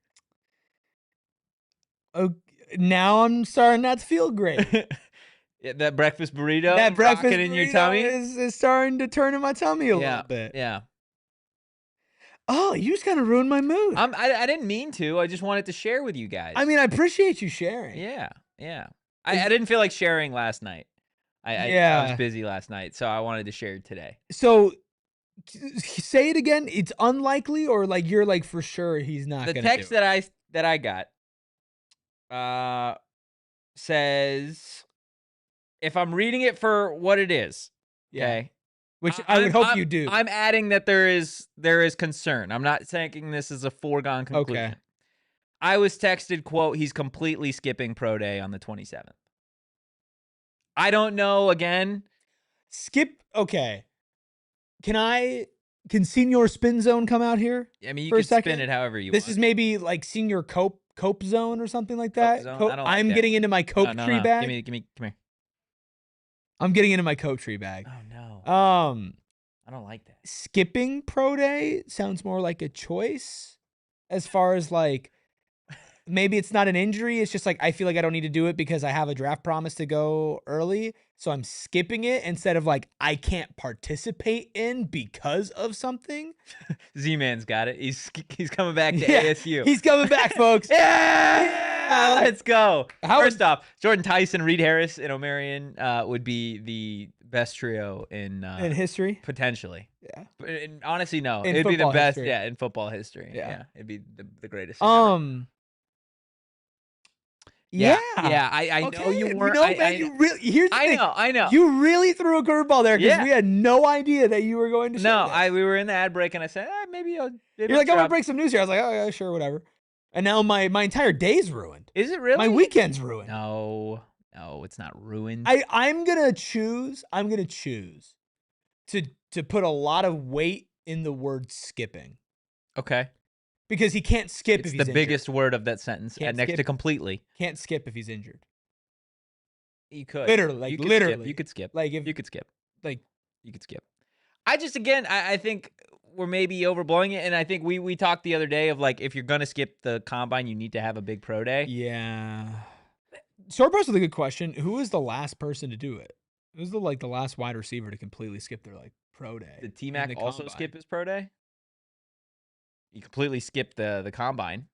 Oh, now I'm starting not to feel great. Yeah, that breakfast burrito That breakfast rocking in your burrito tummy is starting to turn in my tummy a yeah, little bit. yeah. Oh, you just kind of ruined my mood. I didn't mean to. I just wanted to share with you guys. I mean, I appreciate you sharing. yeah, yeah. I didn't feel like sharing last night. I was Yeah. busy last night, so I wanted to share today. So, say it again. It's unlikely, or like you're like for sure he's not The gonna text do it. that I got says, if I'm reading it for what it is, Yeah. okay. Which I would hope you do. I'm adding that there is concern. I'm not saying this is a foregone conclusion. Okay. I was texted, quote, he's completely skipping pro day on the 27th. I don't know, again. Skip. Okay. Can Senior Spin Zone come out here? I mean, you For a can second? spin it however you This want. is maybe like Senior Cope Zone or something like that. Zone? I don't like I'm that. getting into my Cope No, tree no. bag. Give me, come here. I'm getting into my Cope tree bag. Oh, no. I don't like that. Skipping pro day sounds more like a choice as far as like maybe it's not an injury. It's just like I feel like I don't need to do it because I have a draft promise to go early. So I'm skipping it instead of like I can't participate in because of something. Z-Man's got it. He's coming back to Yeah, ASU. He's coming back, folks. Yeah, let's go. How- First off, Jordyn Tyson, Reed Harris, and O'Marion would be the best trio in history. potentially. Yeah. But honestly, no. In It'd be the football best. history. Yeah, in football history. Yeah. Yeah, it'd be the greatest. Thing ever. Yeah. I Okay. know you weren't. Man, you really. Here's the thing. I know. You really threw a curveball there because Yeah. we had no idea that you were going to. No, share this. we were in the ad break, and I said, maybe I'll. You're like, I want to break some news here. I was like, oh yeah, sure, whatever. And now my entire day's ruined. Is it really? My weekend's ruined. No, it's not ruined. I'm gonna choose to put a lot of weight in the word skipping Okay. because he can't skip It's if the he's injured. biggest word of that sentence, Can't next to skip. completely. Can't skip if he's injured. You could Literally, like You could literally. skip. You could skip. Like if You could skip. like You could skip. I just again, I think we're maybe overblowing it, and I think we talked the other day of like if you're gonna skip the combine, you need to have a big pro day. yeah. Short post with a good question. Who was the last person to do it? Who's the last wide receiver to completely skip their pro day? Did in T-Mac the also combine? skip his pro day? He completely skipped the combine.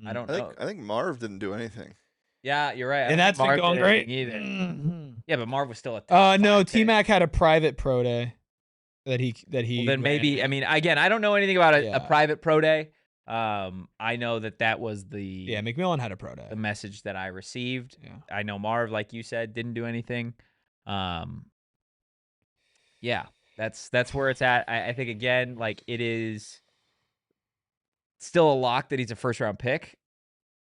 I don't know. I think Marv didn't do anything. Yeah, you're right. I And don't that's think been Marv going did great. anything either. Yeah, but Marv was still at. No, 5K. T-Mac had a private pro day that he Well, then maybe ran. I mean again I don't know anything about a Yeah. private pro day. I know that was the Yeah, McMillan had a pro day. the message that I received. Yeah. I know Marv, like you said, didn't do anything. Yeah, that's where it's at. I think again, like it is still a lock that he's a first round pick.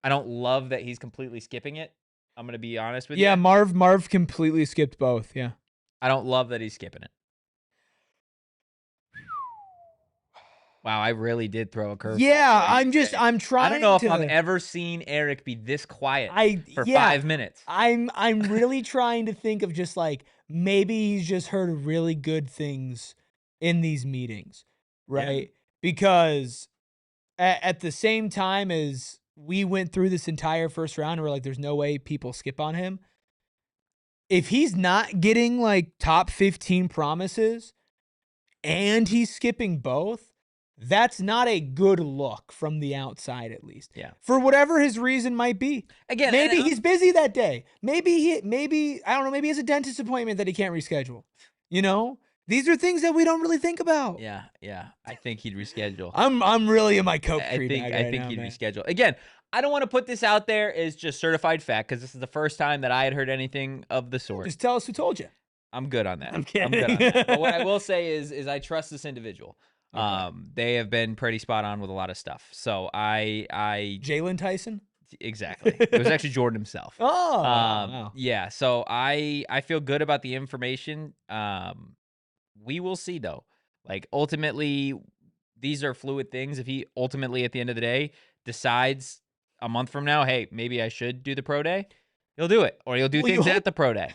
I don't love that he's completely skipping it. I'm gonna be honest with you. Yeah, Marv completely skipped both. Yeah. I don't love that he's skipping it. Wow, I really did throw a curve. Yeah, I'm trying. I don't know if to, I've ever seen Erik be this quiet for yeah, 5 minutes. I'm really trying to think of just like maybe he's just heard really good things in these meetings, right? Because at the same time as we went through this entire first round and we're like, there's no way people skip on him. If he's not getting like top 15 promises and he's skipping both, that's not a good look from the outside, at least. Yeah. For whatever his reason might be. Again, Maybe he's busy that day. Maybe I don't know, maybe he has a dentist appointment that he can't reschedule. You know? These are things that we don't really think about. Yeah. I think he'd reschedule. I'm really in my coke I tree think bag I right think now, he'd man. reschedule. Again, I don't want to put this out there as just certified fact because this is the first time that I had heard anything of the sort. Just tell us who told you. I'm good on that. I'm kidding. good on that. But what I will say is I trust this individual. Okay. They have been pretty spot on with a lot of stuff. So I Jalen Tyson? exactly. It was actually Jordan himself. Oh. Wow. Yeah. So I feel good about the information. We will see though. Like ultimately, these are fluid things. If he ultimately at the end of the day decides a month from now, hey, maybe I should do the pro day, he'll do it, or he'll do Well, you things hope- at the pro day.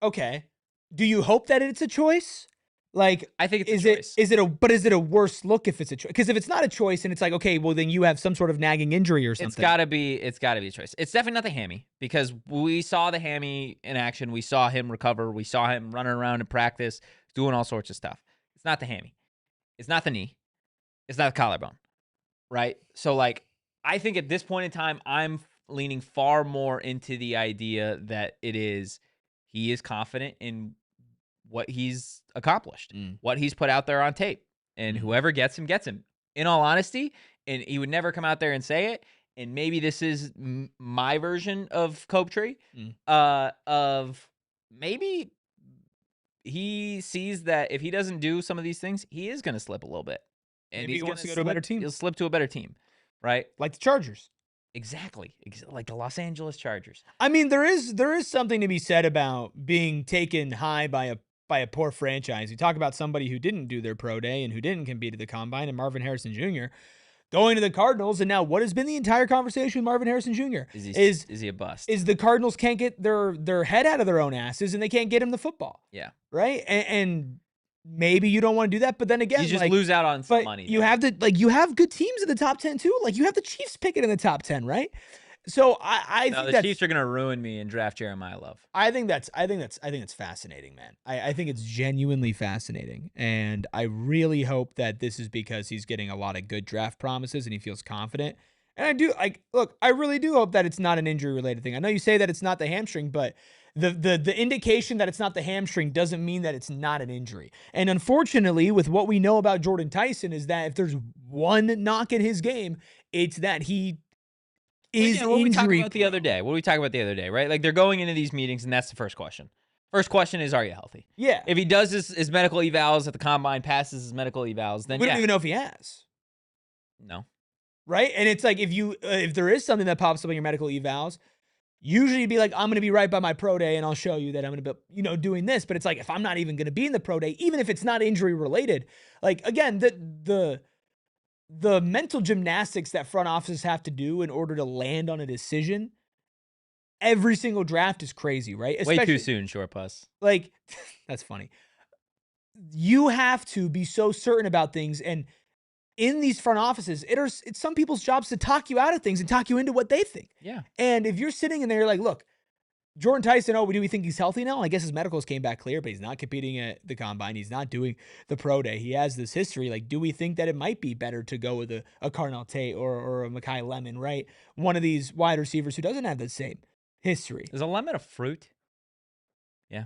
Okay. Do you hope that it's a choice? Like, I think it's is a choice. is it a worse look if it's a choice? Because if it's not a choice and it's like, okay, well then you have some sort of nagging injury or something. It's gotta be a choice. It's definitely not the hammy because we saw the hammy in action. We saw him recover. We saw him running around in practice, doing all sorts of stuff. It's not the hammy. It's not the knee. It's not the collarbone. Right? So, like, I think at this point in time, I'm leaning far more into the idea that he is confident in what he's accomplished, what he's put out there on tape. And whoever gets him, gets him. In all honesty, and he would never come out there and say it, and maybe this is my version of Totri, of maybe he sees that if he doesn't do some of these things, he is going to slip a little bit. And Maybe he's he wants gonna to go to a better team. He'll slip to a better team, right? Like the Chargers. Exactly. Like the Los Angeles Chargers. I mean, there is something to be said about being taken high by a poor franchise. You talk about somebody who didn't do their pro day and who didn't compete at the combine, and Marvin Harrison Jr. going to the Cardinals, and now what has been the entire conversation with Marvin Harrison Jr. Is he a bust? Is the Cardinals can't get their head out of their own asses and they can't get him the football. Yeah. Right? And maybe you don't want to do that, but then again, you just lose out on some money. You have you have good teams in the top 10 too. Like you have the Chiefs picking in the top 10, right? So I think the Chiefs are gonna ruin me and draft Jeremiah Love. I think that's fascinating, man. I think it's genuinely fascinating, and I really hope that this is because he's getting a lot of good draft promises and he feels confident. And I really do hope that it's not an injury related thing. I know you say that it's not the hamstring, but the indication that it's not the hamstring doesn't mean that it's not an injury. And unfortunately, with what we know about Jordyn Tyson, is that if there's one knock in his game, it's that he is what we talked injury. about the other day? What we talked about the other day, right? Like they're going into these meetings, and that's the first question. First question is, are you healthy? Yeah. If he does his medical evals at the combine, passes his medical evals, then we don't even know if he has. No. Right? And it's like if there is something that pops up in your medical evals, usually you'd be like, I'm going to be right by my pro day and I'll show you that I'm going to be, doing this. But it's like, if I'm not even going to be in the pro day, even if it's not injury related, like again, the mental gymnastics that front offices have to do in order to land on a decision, every single draft is crazy, right? Way too soon, short puss. Like, that's funny. You have to be so certain about things, and in these front offices, it's some people's jobs to talk you out of things and talk you into what they think. Yeah. And if you're sitting in there, you're like, look, Jordyn Tyson, do we think he's healthy now? I guess his medicals came back clear, but he's not competing at the combine. He's not doing the pro day. He has this history. Like, do we think that it might be better to go with a Cardinal Tate or a Mekhi Lemon, right? One of these wide receivers who doesn't have the same history. Is a lemon a fruit? Yeah.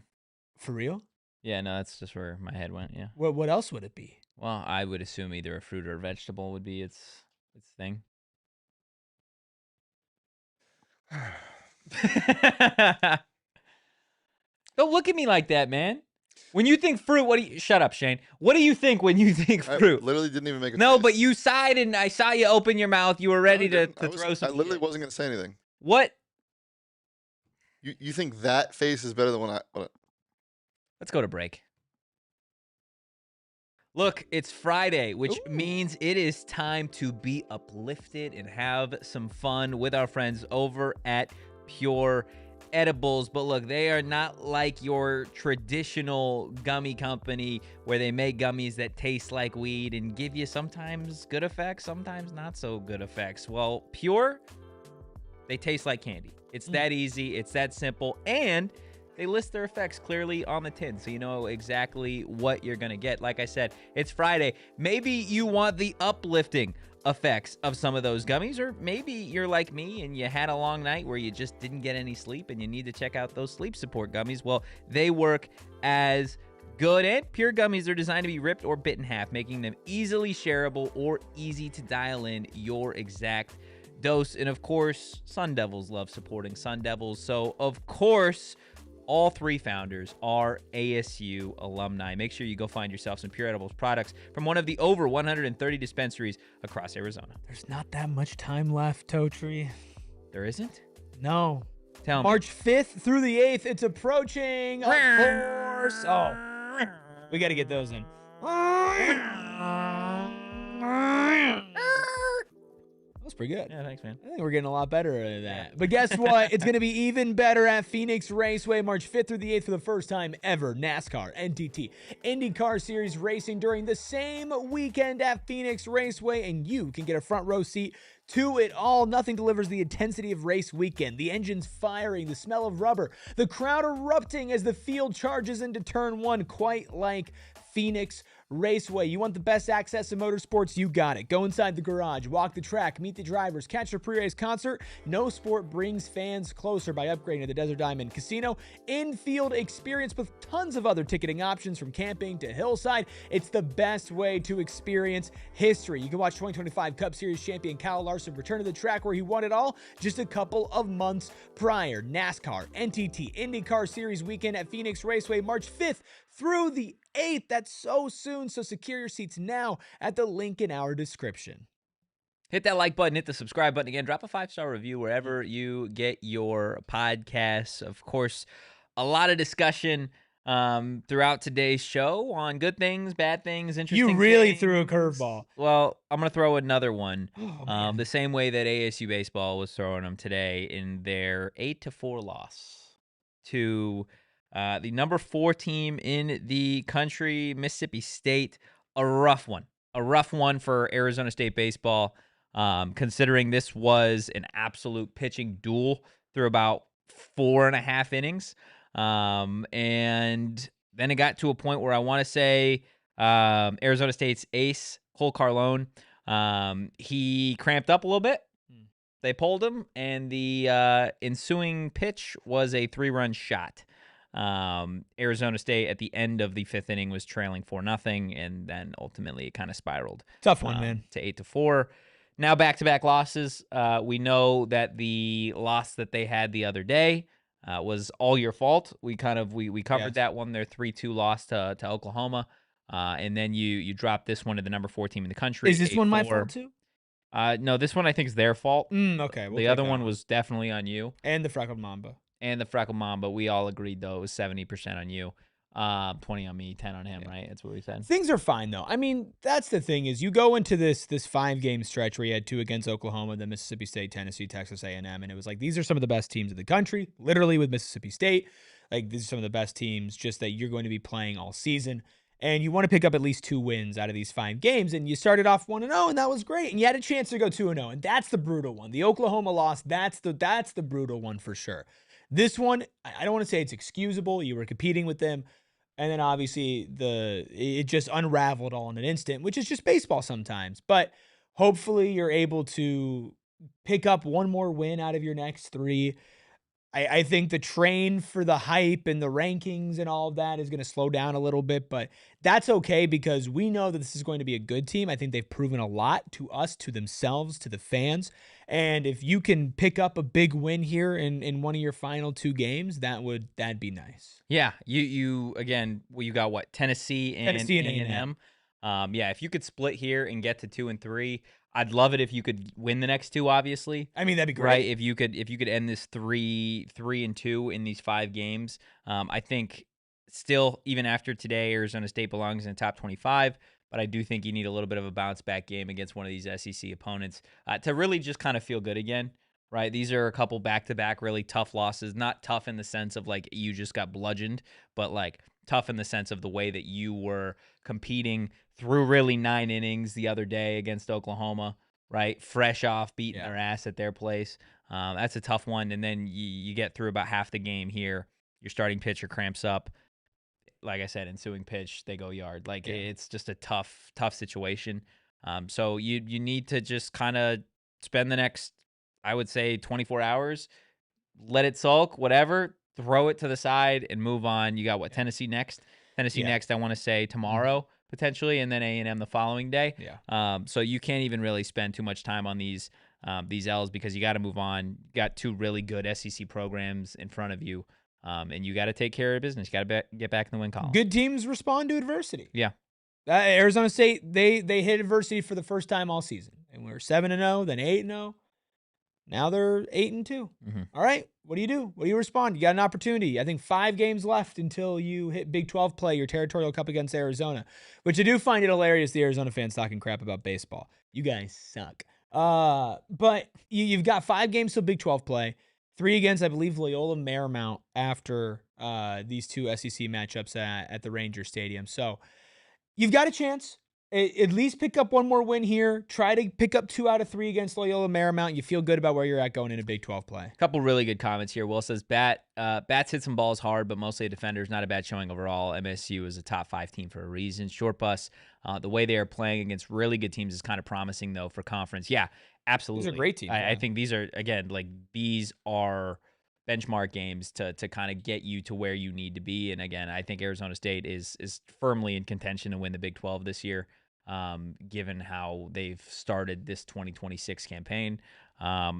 For real? Yeah, no, that's just where my head went, yeah. What else would it be? Well, I would assume either a fruit or a vegetable would be its thing. Don't look at me like that, man. When you think fruit, shut up, Shane. What do you think when you think fruit? I literally didn't even make a No, face. but you sighed and I saw you open your mouth. You were ready to throw something. I literally wasn't going to say anything. What? You think that face is better than what Let's go to break. Look, it's Friday, which means it is time to be uplifted and have some fun with our friends over at Pure Edibles. But look, they are not like your traditional gummy company where they make gummies that taste like weed and give you sometimes good effects, sometimes not so good effects. Well, Pure, they taste like candy. It's that easy. It's that simple. And they list their effects clearly on the tin, so you know exactly what you're going to get. Like I said, it's Friday. Maybe you want the uplifting effects of some of those gummies, or maybe you're like me and you had a long night where you just didn't get any sleep and you need to check out those sleep support gummies. Well, they work as good, and Pure gummies are designed to be ripped or bit in half, making them easily shareable or easy to dial in your exact dose. And of course, Sun Devils love supporting Sun Devils, so of course, all three founders are ASU alumni. Make sure you go find yourself some Pure Edibles products from one of the over 130 dispensaries across Arizona. There's not that much time left, Totri. There isn't? No. Tell me. March 5th through the 8th. It's approaching, of course. Oh, we got to get those in. That was pretty good. Yeah, thanks, man. I think we're getting a lot better at that. But guess what? It's going to be even better at Phoenix Raceway, March 5th through the 8th for the first time ever. NASCAR, NTT, IndyCar Series racing during the same weekend at Phoenix Raceway, and you can get a front row seat to it all. Nothing delivers the intensity of race weekend. The engines firing, the smell of rubber, the crowd erupting as the field charges into turn one, quite like Phoenix Raceway. You want the best access to motorsports? You got it. Go inside the garage, walk the track, meet the drivers, catch a pre-race concert. No sport brings fans closer by upgrading to the Desert Diamond Casino in-field experience with tons of other ticketing options from camping to hillside. It's the best way to experience history. You can watch 2025 Cup Series champion Kyle Larson return to the track where he won it all just a couple of months prior. NASCAR, NTT, IndyCar Series weekend at Phoenix Raceway, March 5th through the 8th. That's so soon, so secure your seats now at the link in our description. Hit that like button, hit the subscribe button again, drop a 5-star review wherever you get your podcasts. Of course, a lot of discussion throughout today's show on good things, bad things, interesting You really things. threw a curveball. Well, I'm going to throw another one. Oh, The same way that ASU baseball was throwing them today in their 8-4 loss to the number 4 team in the country, Mississippi State. A rough one for Arizona State baseball, considering this was an absolute pitching duel through about 4.5 innings. And then it got to a point where I want to say Arizona State's ace, Cole Carlone, he cramped up a little bit. They pulled him, and the ensuing pitch was a 3-run shot. Arizona State at the end of the 5th inning was trailing 4-0, and then ultimately it kind of spiraled. Tough one, man. To 8-4. Now back-to-back losses. We know that the loss that they had the other day was all your fault. We covered that one, their 3-2 loss to Oklahoma, and then you dropped this one to the number 4 team in the country. Is this 8-4. one my fault too? No, this one I think is their fault. Okay. The other one was definitely on you. And the Freckled Mamba. And the Freckle Mamba, we all agreed, though, it was 70% on you, 20 on me, 10 on him, right? That's what we said. Things are fine, though. I mean, that's the thing is you go into this 5-game stretch where you had 2 against Oklahoma, then Mississippi State, Tennessee, Texas A&M, and it was like, these are some of the best teams in the country, literally with Mississippi State. Like, these are some of the best teams just that you're going to be playing all season. And you want to pick up at least 2 wins out of these 5 games. And you started off 1-0, and that was great. And you had a chance to go 2-0, and that's the brutal one. The Oklahoma loss, that's the brutal one for sure. This one, I don't want to say it's excusable. You were competing with them. And then obviously it just unraveled all in an instant, which is just baseball sometimes. But hopefully you're able to pick up 1 more win out of your next 3. I think the train for the hype and the rankings and all of that is going to slow down a little bit, but that's okay because we know that this is going to be a good team. I think they've proven a lot to us, to themselves, to the fans. And if you can pick up a big win here in one of your final 2 games, that'd be nice. Yeah, you got what? Tennessee and A&M. Yeah, if you could split here and get to 2 and 3, I'd love it if you could win the next 2, obviously. I mean, that'd be great. Right? If you could end this 3-2 in these 5 games. I think still, even after today, Arizona State belongs in the top 25, but I do think you need a little bit of a bounce back game against one of these SEC opponents to really just kind of feel good again. Right? These are a couple back-to-back really tough losses. Not tough in the sense of like you just got bludgeoned, but like tough in the sense of the way that you were competing through really 9 innings the other day against Oklahoma, right? Fresh off beating their ass at their place. That's a tough one. And then you get through about half the game here. Your starting pitcher cramps up. Like I said, ensuing pitch, they go yard. Like it's just a tough situation. So you need to just kind of spend the next, I would say, 24 hours, let it sulk, whatever, throw it to the side and move on. You got what, Tennessee next? Tennessee next, I want to say tomorrow, potentially, and then A&M the following day. So you can't even really spend too much time on these L's because you got to move on. You got 2 really good SEC programs in front of you, and you got to take care of business. You got to get back in the win column. Good teams respond to adversity. Yeah. Arizona State, they hit adversity for the first time all season. And we were 7-0, then 8-0. Now they're 8-2. All right, what do you do? What do you respond? You got an opportunity. I think 5 games left until you hit Big 12 play, your Territorial Cup against Arizona, which I do find it hilarious the Arizona fans talking crap about baseball. You guys suck. But you've got 5 games till Big 12 play, 3 against, I believe, Loyola Marymount after these 2 SEC matchups at the Ranger Stadium. So you've got a chance. At least pick up 1 more win here. Try to pick up 2 out of 3 against Loyola Marymount. You feel good about where you're at going into Big 12 play. A couple really good comments here. Will says, Bats hit some balls hard, but mostly a defender. Not a bad showing overall. MSU is a top 5 team for a reason. Short Bus, the way they are playing against really good teams is kind of promising, though, for conference. Yeah, absolutely. These are great teams. I think these are, again, these are benchmark games to kind of get you to where you need to be. And again, I think Arizona State is firmly in contention to win the Big 12 this year, given how they've started this 2026 campaign.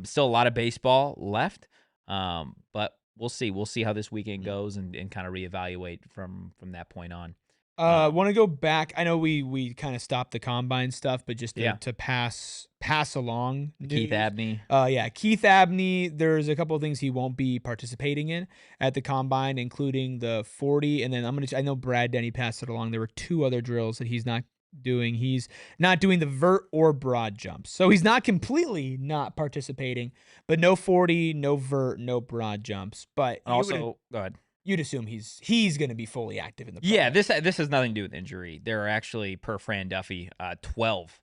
Still a lot of baseball left, but we'll see. We'll see how this weekend goes and kind of reevaluate from that point on. Want to go back? I know we kind of stopped the combine stuff, but just to pass along Keith Abney. Keith Abney. There's a couple of things he won't be participating in at the combine, including the 40. And then I know Brad Denny passed it along. There were 2 other drills that he's not doing. He's not doing the vert or broad jumps, so he's not completely not participating. But no 40, no vert, no broad jumps. But Also, go ahead. You'd assume he's going to be fully active in the Yeah, this has nothing to do with injury. There are actually, per Fran Duffy, 12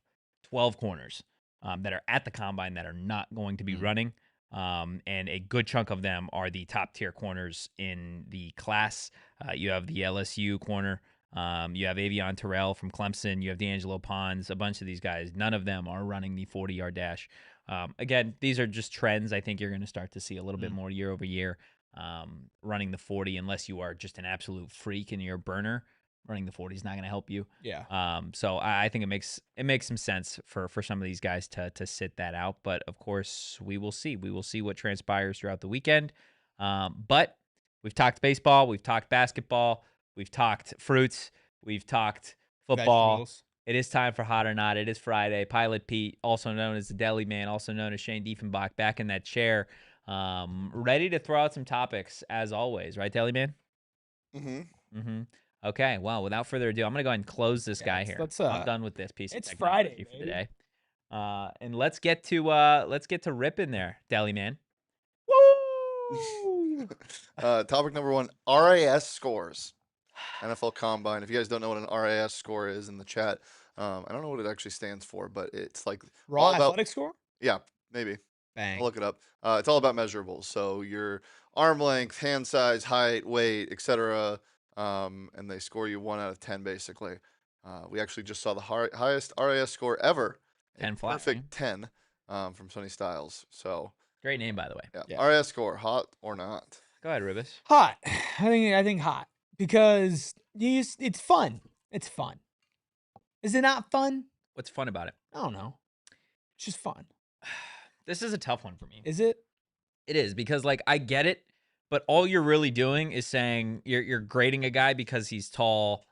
corners that are at the combine that are not going to be running. And a good chunk of them are the top tier corners in the class. You have the LSU corner. You have Avion Terrell from Clemson. You have D'Angelo Pons. A bunch of these guys, none of them are running the 40-yard dash. Again, these are just trends. I think you're going to start to see a little bit more year over year. Running the 40, unless you are just an absolute freak and you're a burner, running the 40 is not going to help you. Yeah. So I think it makes some sense for some of these guys to sit that out. But of course, we will see. We will see what transpires throughout the weekend. But we've talked baseball, we've talked basketball, we've talked fruits, we've talked football. Vegetables. It is time for Hot or Not. It is Friday. Pilot Pete, also known as the Deli Man, also known as Shane Dieffenbach, back in that chair. Ready to throw out some topics as always, right, Deli Man? Okay. Well, without further ado, I'm gonna go ahead and close this guy here. I'm done with this piece. It's of Friday for today. And let's get to ripping there, Deli Man. Woo! Topic number 1: RAS scores. NFL Combine. If you guys don't know what an RAS score is in the chat, I don't know what it actually stands for, but it's like Raw athletic score. Yeah, maybe. Bang. I'll look it up. It's all about measurables. So your arm length, hand size, height, weight, etc. And they score you 1 out of 10, basically. We actually just saw the highest RAS score ever. 10 flat. Perfect 10 from Sonny Styles. So great name, by the way. Yeah. RAS score, hot or not? Go ahead, Ribis. Hot. I think hot because it's fun. It's fun. Is it not fun? What's fun about it? I don't know. It's just fun. This is a tough one for me. Is it? It is, because I get it, but all you're really doing is saying you're grading a guy because he's tall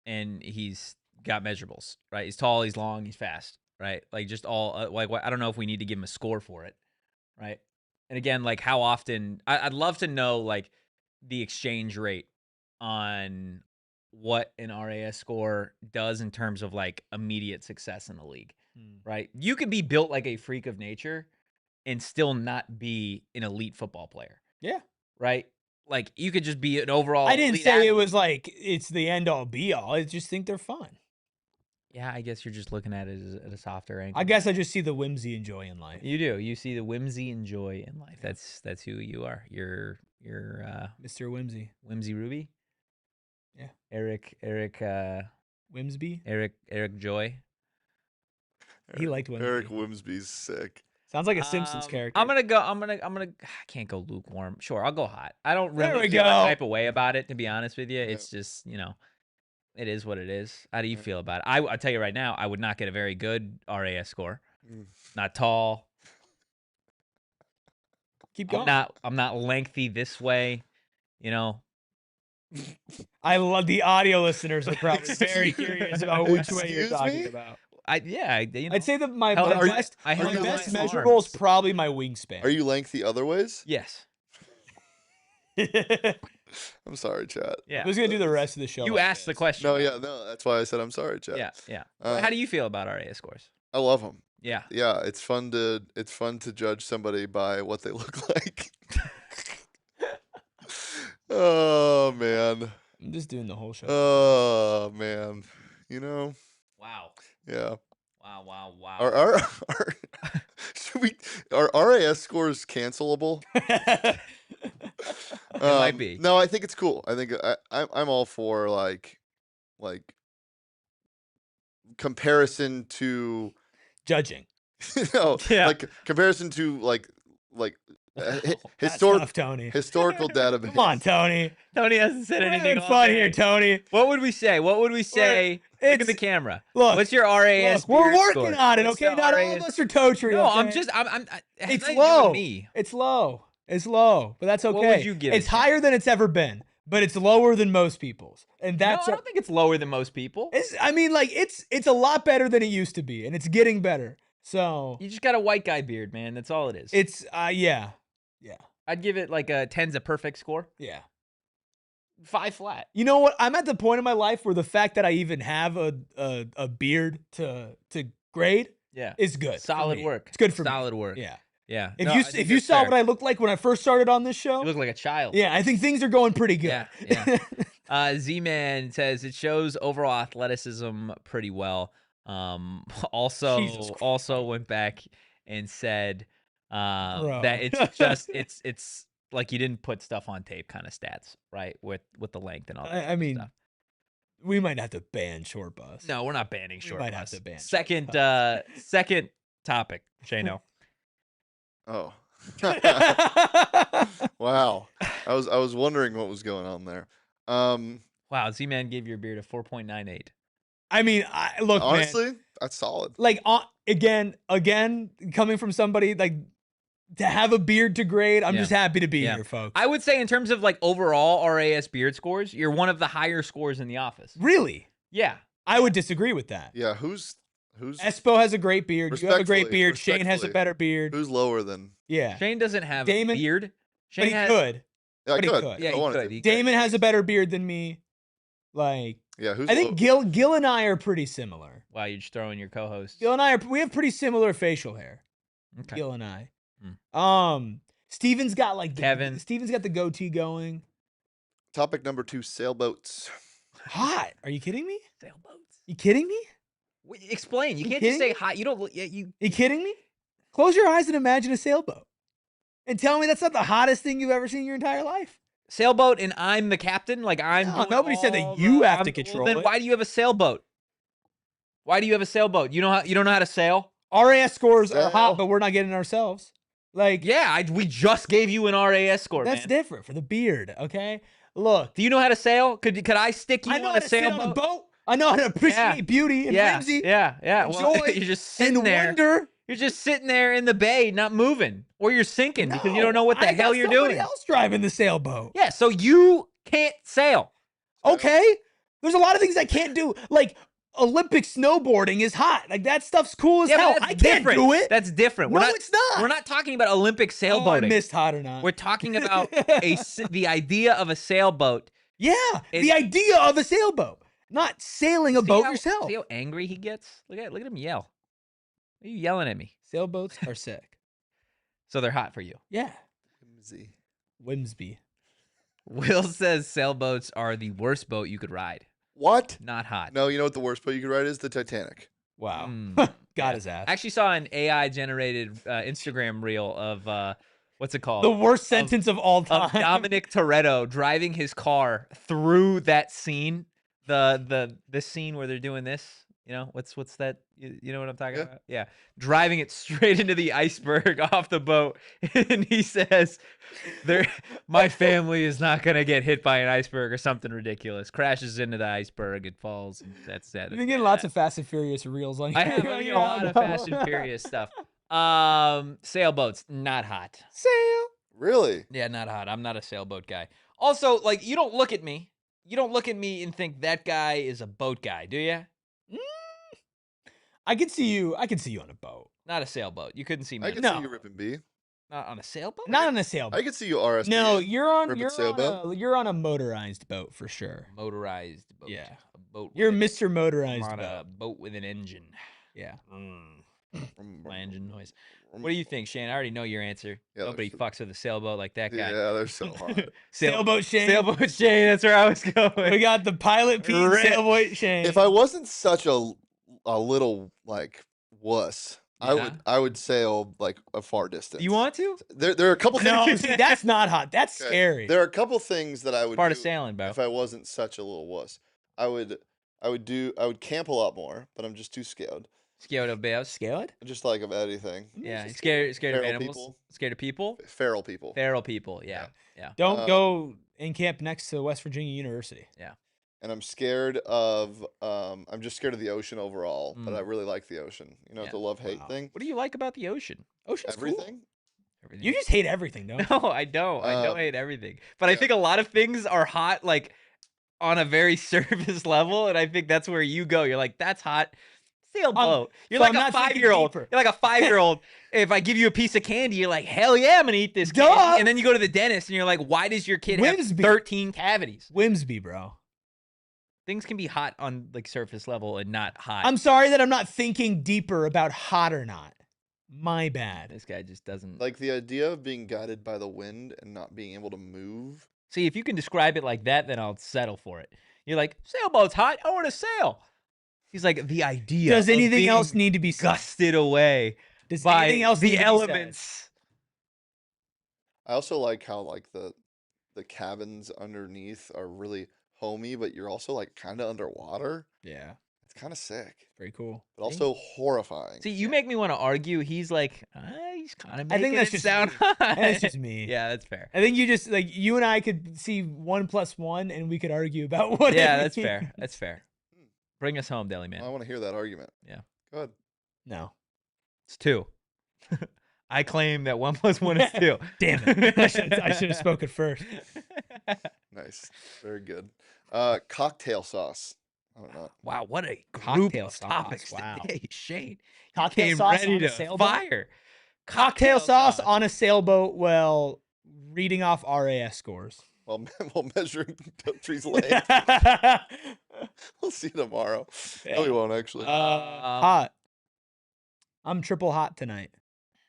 and he's got measurables, right? He's tall, he's long, he's fast, right? Just all I don't know if we need to give him a score for it, right? And again, how often I'd love to know the exchange rate on what an RAS score does in terms of immediate success in the league. Right? You could be built like a freak of nature and still not be an elite football player. Yeah. Right? You could just be an overall. I didn't say athlete. it was it's the end all be all. I just think they're fun. Yeah, I guess you're just looking at it at a softer angle. I guess I just see the whimsy and joy in life. You do. You see the whimsy and joy in life. That's who you are. You're Mr. Whimsy. Whimsy Ruby? Yeah. Erik Whimsby? Erik Joy. He liked Whimsby. Erik Whimsby's sick. Sounds like a Simpsons character. I'm gonna I can't go lukewarm. Sure, I'll go hot. I don't really feel go. that type of way about it, to be honest with you. It's just, it is what it is. How do you feel about it? I'll tell you right now, I would not get a very good RAS score. Not tall. Keep going. I'm not lengthy this way, I love the audio listeners are probably very curious about which way you're talking about. I'd say that my Hell, best measurable is probably my wingspan. Are you lengthy other ways? Yes. I'm sorry, chat. Yeah. I was gonna do the rest of the show. You asked the question. No, that's why I said I'm sorry, chat. Yeah. How do you feel about RAS scores? I love them. Yeah. Yeah, it's fun to judge somebody by what they look like. Oh man. I'm just doing the whole show. Oh man. You know, Wow. yeah. Wow. Should we are RAS scores cancelable? It might be. No, I think it's cool. I think I'm all for like comparison to Judging. Yeah. like comparison to like That's historic tough, Tony. historical database. Come on, Tony. Tony hasn't said We're anything. having all fun day. here, Tony. What would we say? Look at it's- the camera. Look, What's your RAS? Look, we're beard working score? on it, What's okay? the Not all RAS? of us are Totri. No, okay? I'm just. It has It's nothing to do with low. me. It's low. It's low, but that's okay. What would you give It's it, higher Jay? than it's ever been, but it's lower than most people's, and that's. No, I don't think it's lower than most people. I mean, like it's a lot better than it used to be, and it's getting better. So You just got a white guy beard, man. That's all it is. it's yeah. I'd give it like a 10's a perfect score. 5 flat. You know what? I'm at the point in my life where the fact that I even have a beard to grade Yeah. is good. for Solid me. work. It's good for me. Solid work. Yeah. Yeah. If No, you I think if you that's saw fair. what I looked like when I first started on this show, You look like a child. yeah, I think things are going pretty good. Yeah. Z-Man says it shows overall athleticism pretty well. Jesus Also went back and said Bro. that it's just it's like you didn't put stuff on tape kind of stats, right? With the length and all that. I mean, stuff. we might have to ban short bus. No, we're not banning short might have bus. to ban short Second bus. second topic, Shano. Oh. Wow. I was wondering what was going on there. Wow, Z-Man gave your beard a 4.98. I mean, look, man, Honestly, that's solid. like again, coming from somebody like to have a beard to grade, I'm Yeah. just happy to be Yeah. here, folks. I would say in terms of like overall RAS beard scores, you're one of the higher scores in the office. Really, Yeah. I would disagree with that. Yeah, who's Espo has a great beard. You have a great Respectfully, beard. Shane has a respectfully. better beard. who's lower than? Yeah, Shane doesn't have Damon- a beard. but Shane he has, could. Yeah, I But he could. could. Yeah, I he wanted could. to. He could. Damon has a better beard than me. Like, Yeah, who's? I think Gil and I are pretty similar. Wow, you're just throwing your co-host. Gil and I we have pretty similar facial hair. Okay. Gil and I. Hmm. Steven's got like Kevin. Steven's got the goatee going. Topic number 2: sailboats. Hot. Are you kidding me? Sailboats. You kidding me? Explain. You You can't just kidding say hot. You don't. Yeah, you. You kidding me? Close your eyes and imagine a sailboat. And tell me that's not the hottest thing you've ever seen in your entire life. Sailboat and I'm the captain. Like I'm. No, doing nobody said that all you have to well, control then it. why do you have a sailboat? Why do you have a sailboat? You don't know how to sail? RAS scores are Sail. hot, but we're not getting ourselves. Like, Yeah, we just gave you an RAS score, that's man. different for the beard, okay? Look, Do you know how to sail? Could I stick you I know on how a to sit on a sailboat? boat. I know how to appreciate beauty and Yeah, whimsy yeah. and Well, joy you're just sitting and there. wonder. You're just sitting there in the bay, not moving, or you're sinking because you don't know what the I hell got you're somebody doing. else driving the sailboat. Yeah, so you can't sail. Okay? There's a lot of things I can't do. Like, Olympic snowboarding is hot. Like, that stuff's cool as Yeah, hell. but that's I can't different. do it. That's different. No, it's not. We're not talking about Olympic Oh, I sailboating. missed hot or not. We're talking about the idea of a sailboat. Yeah, the idea of a sailboat, not sailing a boat yourself. See how angry he gets? Look at him yell. Why are you yelling at me? Sailboats are sick. So they're hot for you. Yeah. Whimsy. Whimsby. Will says sailboats are the worst boat you could ride. What? Not hot. No, you know what the worst boat you could ride is? The Titanic. Wow. Mm, Got yeah. his ass. I actually saw an AI generated Instagram reel of what's it called? The worst sentence of all time. Of Dominic Toretto driving his car through that scene. The scene where they're doing this. You know, what's that? You know what I'm talking about? Yeah. Driving it straight into the iceberg off the boat. And he says, my family is not going to get hit by an iceberg or something ridiculous. Crashes into the iceberg. It falls. And that's that. You've been getting lots of Fast and Furious reels on I your- have on a your lot of album. Fast and Furious stuff. Sailboats, not hot. Sail. Really? Yeah, not hot. I'm not a sailboat guy. Also, like, you don't look at me. You don't look at me and think that guy is a boat guy, do you? I can see you on a boat. Not a sailboat. You couldn't see me. I on can a- No. see you ripping B. Not on a sailboat? Not on a sailboat. I can see you RS. No, you're on Ribbon you're sailboat? on a motorized boat for sure. Motorized boat. Yeah. A boat. You're with Mr. Motorized a boat. boat with an engine. Yeah. My engine noise. What do you think, Shane? I already know your answer. Yeah, Nobody fucks with a sailboat like that guy. Yeah, they're so hot. Sailboat Shane. Sailboat Shane. That's where I was going. We got the pilot Pete and Rich. Sailboat Shane. If I wasn't such a little like wuss, Yeah. I would sail like a far distance. You want to? There are a couple no, things. see, that's not hot. That's Okay, scary. There are a couple things that I would Part do of sailing, bro. if I wasn't such a little wuss. I would camp a lot more, but I'm just too scared. Scared of bears. Scared? Just like of anything. Yeah, Just scared of feral animals. people. Scared of people. Feral people. Feral people. Yeah. Yeah. Don't go and camp next to West Virginia University. And I'm scared of I'm just scared of the ocean overall, but Mm. I really like the ocean. You know, Yeah. the love-hate Wow. thing. What do you like about the ocean? Ocean's cool. Everything. Everything. You just hate everything, don't you? No, I don't. I don't hate everything. But I yeah. think a lot of things are hot, like on a very surface level, and I think that's where you go. You're like, that's hot. Sailboat. You're so like I'm a not thinking 5-year-old. deeper. You're like a 5-year-old. If I give you a piece of candy, you're like, hell yeah, I'm gonna eat this Duh. candy. And then you go to the dentist and you're like, why does your kid have Whimsy. 13 cavities? Whimsby, bro. Things can be hot on like surface level and not hot. I'm sorry that I'm not thinking deeper about hot or not. My bad. This guy just doesn't Like the idea of being guided by the wind and not being able to move. see. If you can describe it like that, then I'll settle for it. You're like, sailboat's hot. I want to sail. He's like, the idea. Does of anything being else need to be said? gusted away Does by anything else need the to be elements? I also like how like the cabins underneath are really homey, but you're also like kind of underwater. said? Yeah, It's kind of sick, very cool. but also horrifying. See, you make me want to argue. He's like, he's kind of I making think that's it just sound me. hot. That's just me. Yeah, that's fair. I think you just like you and I could see 1 + 1, and we could argue about what. Yeah, it that's fair. means. That's fair. Bring us home, Deli Man. I want to hear that argument. Yeah. Go ahead. No, It's 2. I claim that 1 + 1 is 2. damn it! I should have spoken first. Nice, very good. Cocktail sauce. I don't know. Wow, what a group Cocktail of sauce, topics wow. today, Shane. Cocktail Came sauce ready on a to sailboat? fire. Cocktail sauce on a sailboat while reading off RAS scores. Well, we'll measure Totri's length. We'll see you tomorrow. No, we won't actually. Hot. I'm triple hot today.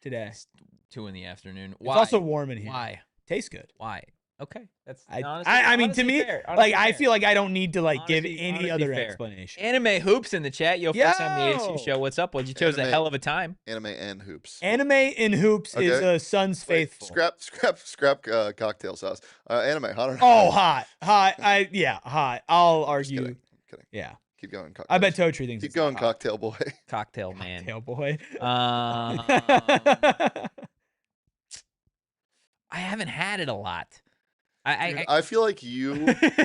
It's 2 in the afternoon. It's also warm in here. Why? Tastes good. Why? Okay, that's I mean, to honestly me, fair. like Honestly I fair. feel like I don't need to like give Honestly- any honestly other fair. explanation. Anime Hoops in the chat. Yo, first time on the Yo! AC show. What's up? Well, you chose a Anime. hell of a time. Anime and hoops. Anime in hoops is Okay. a son's Wait, faithful. Scrap cocktail sauce. Anime. Hot or not? Oh, hot. Hot. Hot. I'll Just argue. kidding. I'm kidding. Yeah. Keep going. I bet cocktails. Totri thinks Keep it's going, hot. cocktail boy. Cocktail man. Cocktail boy. I haven't had it a lot. I I feel like you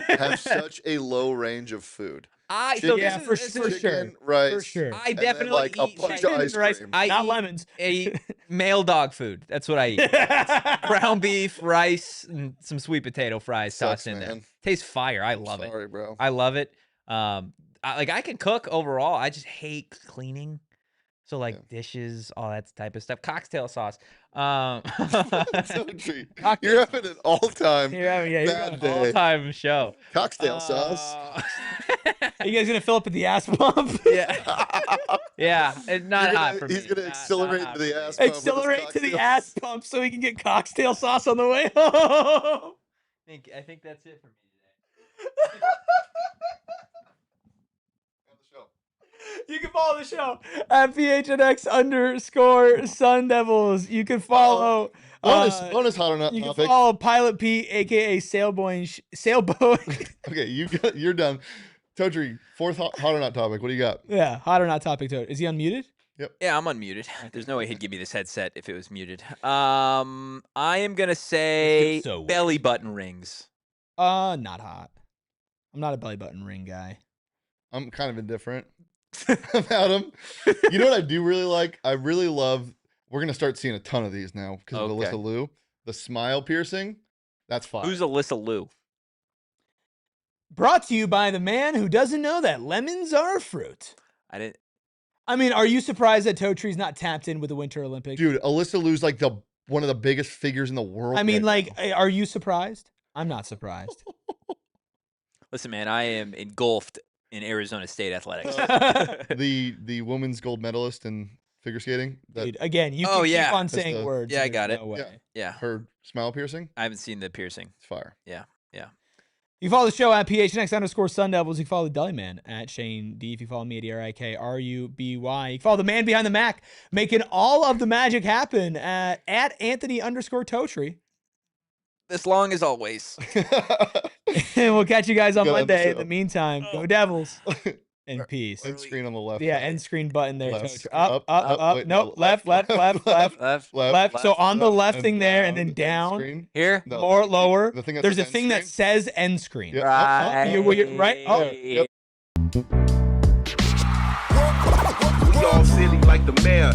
have such a low range of food. so Chicken- Yeah, this for is- sure. this is- Chicken, rice. For sure. I and then, definitely like a eat bunch like, of ice rice, cream. I not eat lemons. a male dog food. That's what I eat. Ground beef, rice, and some sweet potato fries Sucks, tossed in there. man. Tastes fire. I love it. Sorry, bro. I love it. I can cook overall. I just hate cleaning. So like Yeah. dishes, all that type of stuff. Cocktail sauce. Totri, you're having an all-time Yeah, you're bad going. day. All-time show. Cocktail sauce. Are you guys gonna fill up at the ass pump? Yeah. Yeah. It's not hot for me. He's gonna Not accelerate hot to for the me. ass pump with his Accelerate to the cocktail ass sauce. pump so he can get cocktail sauce on the way home. I think that's it for me today. You can follow the show at PHNX _Sun Devils. You can follow. Bonus hot or not You can topic. follow Pilot Pete, aka Sailboat. Okay, you're done. Totri, fourth hot or not topic. What do you got? Yeah, hot or not topic. Is he unmuted? Yeah, I'm unmuted. There's no way he'd give me this headset if it was muted. I am gonna say so weird. belly button rings. Not hot. I'm not a belly button ring guy. I'm kind of indifferent about him. You know what I do really like? I really love. We're gonna start seeing a ton of these now because of Okay. Alyssa Liu. The smile piercing. That's fine. Who's Alyssa Liu? Brought to you by the man who doesn't know that lemons are a fruit. I didn't. I mean, are you surprised that Totri's not tapped in with the Winter Olympics? Dude, Alyssa Liu's like one of the biggest figures in the world. I mean, right like, are you surprised? I'm not surprised. Listen, man, I am engulfed in Arizona State athletics. now. The women's gold medalist in figure skating. That Dude, again, you Oh, can yeah. keep on That's saying the- words. Yeah, I there's got it. no way. Yeah. Yeah. her smile piercing. I haven't seen the piercing. It's fire. You follow the show at PHNX _Sun Devils. You can follow the Deli Man at Shane D. If you follow me at ERIKRUBY. You can follow the man behind the Mac, making all of the magic happen at Anthony _Totri. This long as always. And we'll catch you guys on Good Monday. In episode. the meantime, go Devils and peace. End screen on the left. Yeah, end screen button there. Left. Totri. Up. Wait, Nope. no, Left. Left. Left. So on the left and thing there, and down, then end down, screen. Here. No, more lower. the thing that There's a says thing end that screen. says end screen. Yeah, Right. You're right. Oh. Yep. We all silly like the mayor.